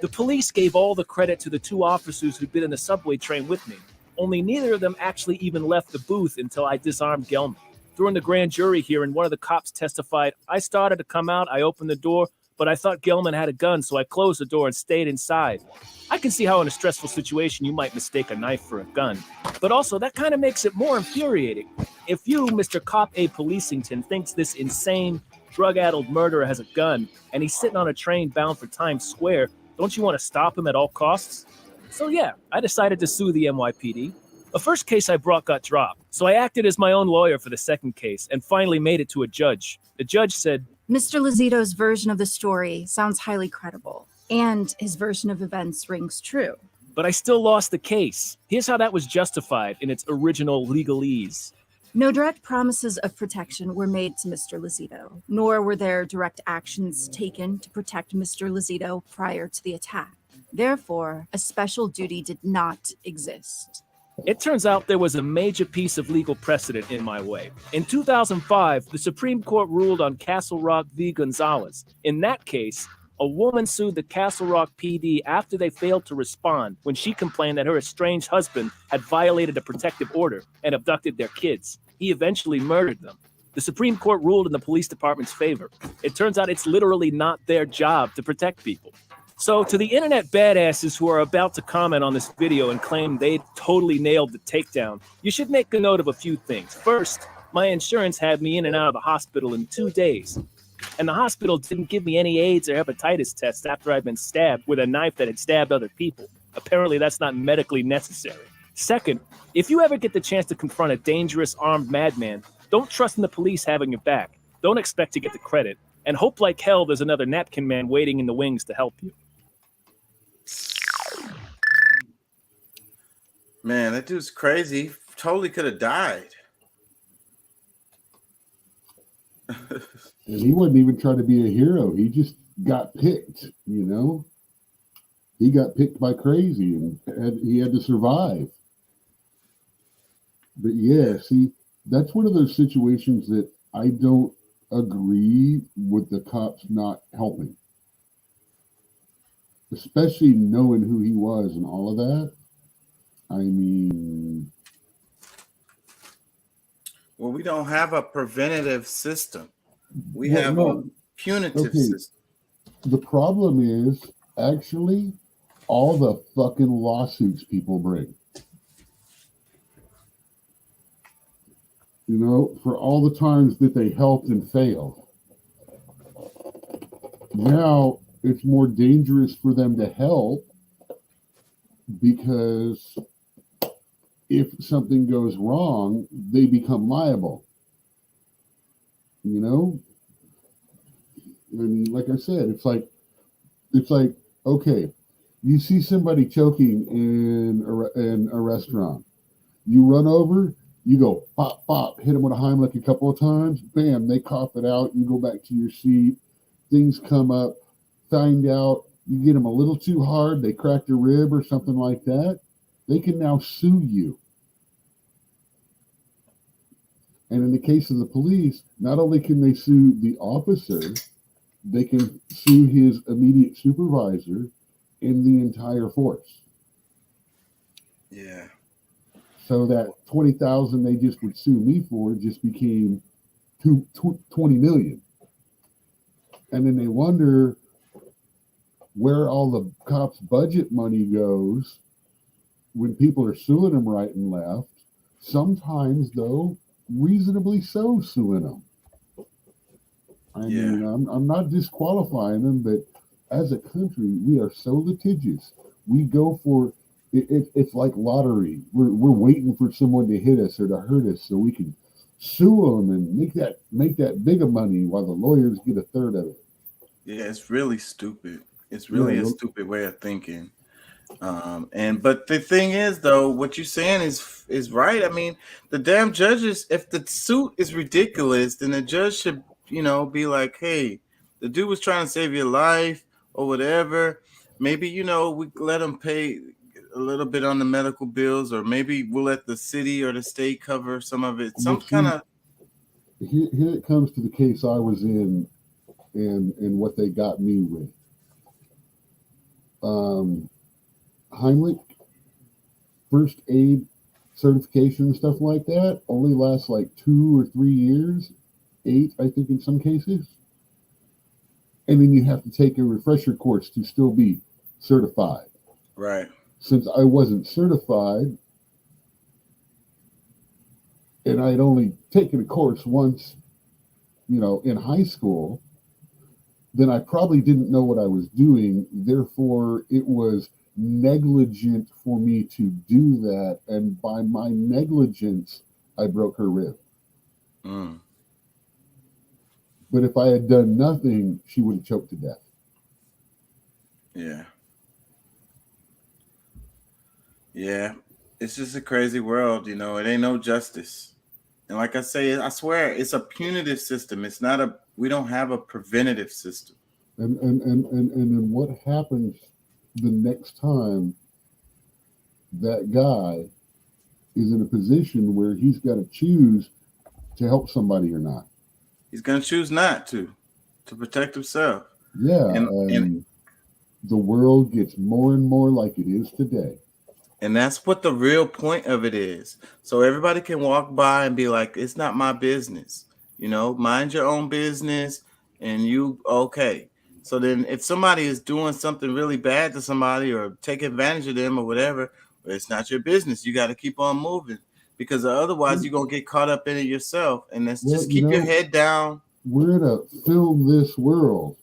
The police gave all the credit to the 2 officers who'd been in the subway train with me, only neither of them actually even left the booth until I disarmed Gelman. During the grand jury hearing, one of the cops testified, "I started to come out, I opened the door, but I thought Gelman had a gun, so I closed the door and stayed inside." I can see how in a stressful situation you might mistake a knife for a gun, but also that kind of makes it more infuriating. If you, Mr. Cop A. Policington, thinks this insane, drug-addled murderer has a gun, and he's sitting on a train bound for Times Square, don't you want to stop him at all costs? So yeah, I decided to sue the NYPD. The first case I brought got dropped, so I acted as my own lawyer for the second case, and finally made it to a judge. The judge said, "Mr. Lozito's version of the story sounds highly credible, and his version of events rings true." but I still lost the case. Here's how that was justified in its original legalese. No direct promises of protection were made to Mr. Lozito, nor were there direct actions taken to protect Mr. Lozito prior to the attack. Therefore, a special duty did not exist. It turns out there was a major piece of legal precedent in my way. In 2005, the Supreme Court ruled on Castle Rock v. Gonzalez. In that case, a woman sued the Castle Rock PD after they failed to respond when she complained that her estranged husband had violated a protective order and abducted their kids. He eventually murdered them. The Supreme Court ruled in the police department's favor. It turns out it's literally not their job to protect people. So to the internet badasses who are about to comment on this video and claim they totally nailed the takedown, you should make a note of a few things. First, my insurance had me in and out of the hospital in 2 days. And the hospital didn't give me any AIDS or hepatitis tests after I'd been stabbed with a knife that had stabbed other people. Apparently that's not medically necessary. Second, if you ever get the chance to confront a dangerous armed madman, don't trust in the police having your back. Don't expect to get the credit. And hope like hell there's another napkin man waiting in the wings to help you. Man, that dude's crazy. Totally could have died. And he wasn't even trying to be a hero. He just got picked, you know? He got picked by crazy and he had to survive. But yeah, see, that's one of those situations that I don't agree with the cops not helping. Especially knowing who he was and all of that. I mean, Well, we don't have a preventative system. We well, have no, a punitive okay. system. The problem is actually all the fucking lawsuits people bring. You know, for all the times that they helped and failed. Now it's more dangerous for them to help because if something goes wrong, they become liable. You know? I mean, like I said, it's like, okay, you see somebody choking in a restaurant. You run over, you go pop, pop, hit them with a Heimlich a couple of times, bam, they cough it out, you go back to your seat, things come up, find out, you get them a little too hard, they cracked a rib or something like that, they can now sue you. And in the case of the police, not only can they sue the officer, they can sue his immediate supervisor and the entire force. Yeah. So that 20,000 they just would sue me for just became 20 million. And then they wonder where all the cops' budget money goes when people are suing them right and left. Sometimes, though, reasonably so suing them. I mean, I'm not disqualifying them, but as a country, we are so litigious. We go for it's like lottery. We're waiting for someone to hit us or to hurt us so we can sue them and make that big of money while the lawyers get a third of it. Yeah, it's really stupid. It's really a stupid way of thinking. But the thing is, though, what you're saying is right. I mean, the damn judges, if the suit is ridiculous, then the judge should, be like, hey, the dude was trying to save your life or whatever. Maybe, we let him pay a little bit on the medical bills, or maybe we'll let the city or the state cover some of it. Some kind of. Here it comes to the case I was in and what they got me with. Heimlich, first aid certification and stuff like that only lasts like 2 or 3 years, 8, I think, in some cases. And then you have to take a refresher course to still be certified. Right. Since I wasn't certified and I had only taken a course once, in high school, then I probably didn't know what I was doing. Therefore, it was negligent for me to do that. And by my negligence, I broke her rib. Mm. But if I had done nothing, she would have choked to death. Yeah. Yeah. It's just a crazy world, It ain't no justice. And like I say, I swear, it's a punitive system. It's not we don't have a preventative system. And then what happens the next time that guy is in a position where he's got to choose to help somebody or not? He's going to choose not to protect himself. Yeah. And the world gets more and more like it is today. And that's what the real point of it is. So everybody can walk by and be like, it's not my business. Mind your own business and you okay. So then if somebody is doing something really bad to somebody or take advantage of them or whatever, it's not your business. You got to keep on moving because otherwise you're going to get caught up in it yourself. And let's just keep your head down. We're in a film this world.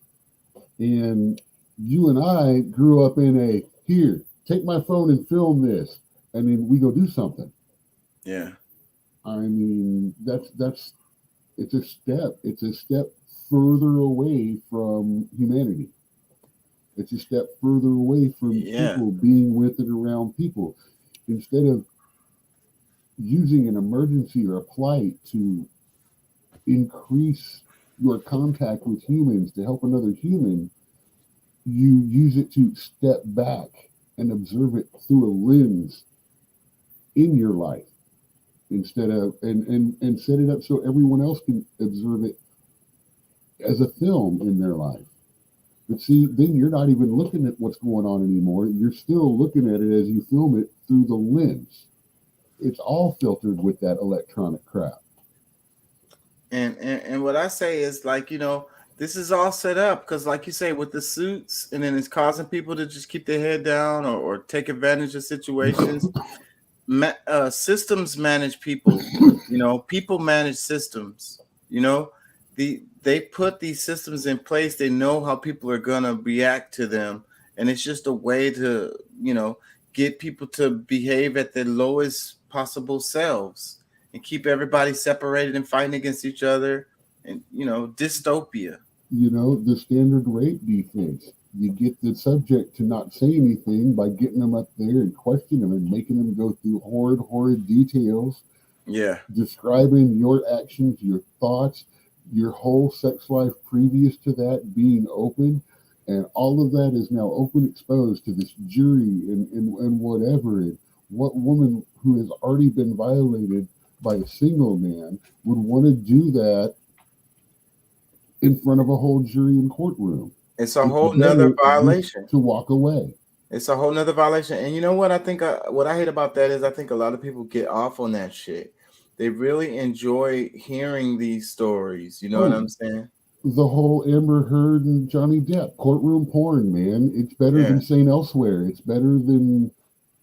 And you and I grew up in a, here, take my phone and film this. And then we go do something. Yeah. I mean, it's a step further away from humanity. It's a step further away from people being with and around people. Instead of using an emergency or a plight to increase your contact with humans to help another human, you use it to step back and observe it through a lens in your life instead of and set it up so everyone else can observe it as a film in their life. But see, then you're not even looking at what's going on anymore. You're still looking at it as you film it through the lens. It's all filtered with that electronic crap. And what I say is, like, you know, this is all set up because, like you say, with the suits, and then it's causing people to just keep their head down or take advantage of situations. Systems manage people. You know, people manage systems. You know, they put these systems in place. They know how people are gonna react to them, and it's just a way to, you know, get people to behave at their lowest possible selves and keep everybody separated and fighting against each other, and, you know, dystopia. You know, the standard rape defense. You get the subject to not say anything by getting them up there and questioning them and making them go through horrid details. Yeah. Describing your actions, your thoughts, your whole sex life previous to that being open. And all of that is now open exposed to this jury and whatever. And what woman who has already been violated by a single man would want to do that in front of a whole jury and courtroom? It's a whole nother violation. To walk away. It's a whole nother violation. And you know what I think, what I hate about that is I think a lot of people get off on that shit. They really enjoy hearing these stories. You know what I'm saying? The whole Amber Heard and Johnny Depp courtroom porn, man. It's better than St. Elsewhere. It's better than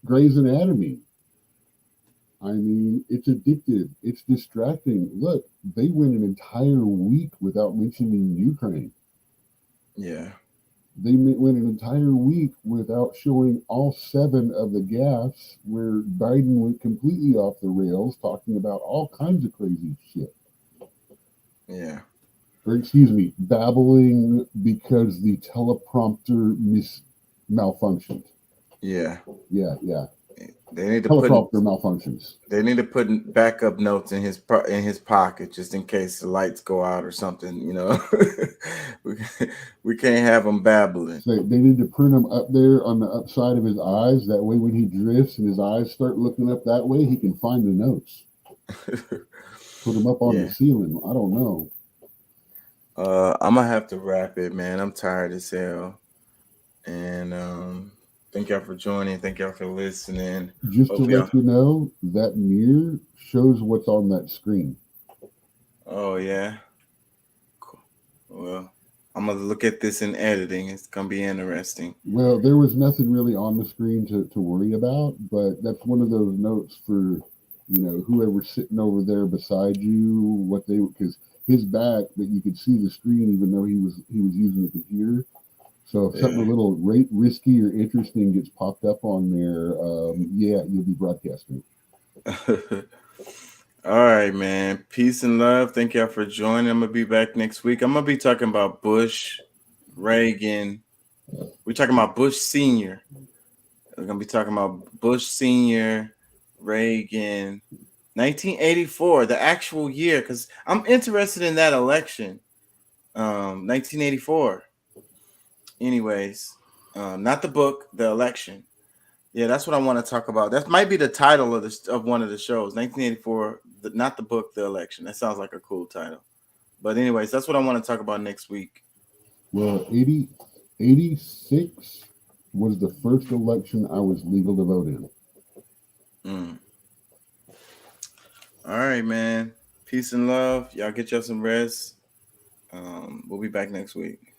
Grey's Anatomy. I mean, it's addictive. It's distracting. Look, they went an entire week without mentioning Ukraine. Yeah. They went an entire week without showing all 7 of the gaffes where Biden went completely off the rails, talking about all kinds of crazy shit. Yeah. Or excuse me, babbling because the teleprompter malfunctioned. Yeah. Yeah. They need to teleprompter malfunctions. They need to put backup notes in his pocket just in case the lights go out or something. You know, we can't have him babbling. So they need to print him up there on the upside of his eyes. That way, when he drifts and his eyes start looking up that way, he can find the notes. Put them up on the ceiling. I don't know. I'm gonna have to wrap it, man. I'm tired as hell, and thank y'all for joining. Thank y'all for listening. Just to let you know, that mirror shows what's on that screen. Oh, yeah. Cool. Well, I'm going to look at this in editing. It's going to be interesting. Well, there was nothing really on the screen to worry about, but that's one of those notes for, you know, whoever's sitting over there beside you, because his back, but you could see the screen even though he was using the computer. So if something a little risky or interesting gets popped up on there, you'll be broadcasting. All right, man. Peace and love. Thank y'all for joining. I'm going to be back next week. I'm going to be talking about Bush, Reagan. We're talking about Bush Sr. We're going to be talking about Bush Sr., Reagan, 1984, the actual year, because I'm interested in that election, 1984. Anyways, not the book, the election. Yeah, that's what I want to talk about. That might be the title of one of the shows, 1984, not the book, the election. That sounds like a cool title. But anyways, that's what I want to talk about next week. Well, 86 was the first election I was legal to vote in. All right, man. Peace and love. Y'all get y'all some rest. We'll be back next week.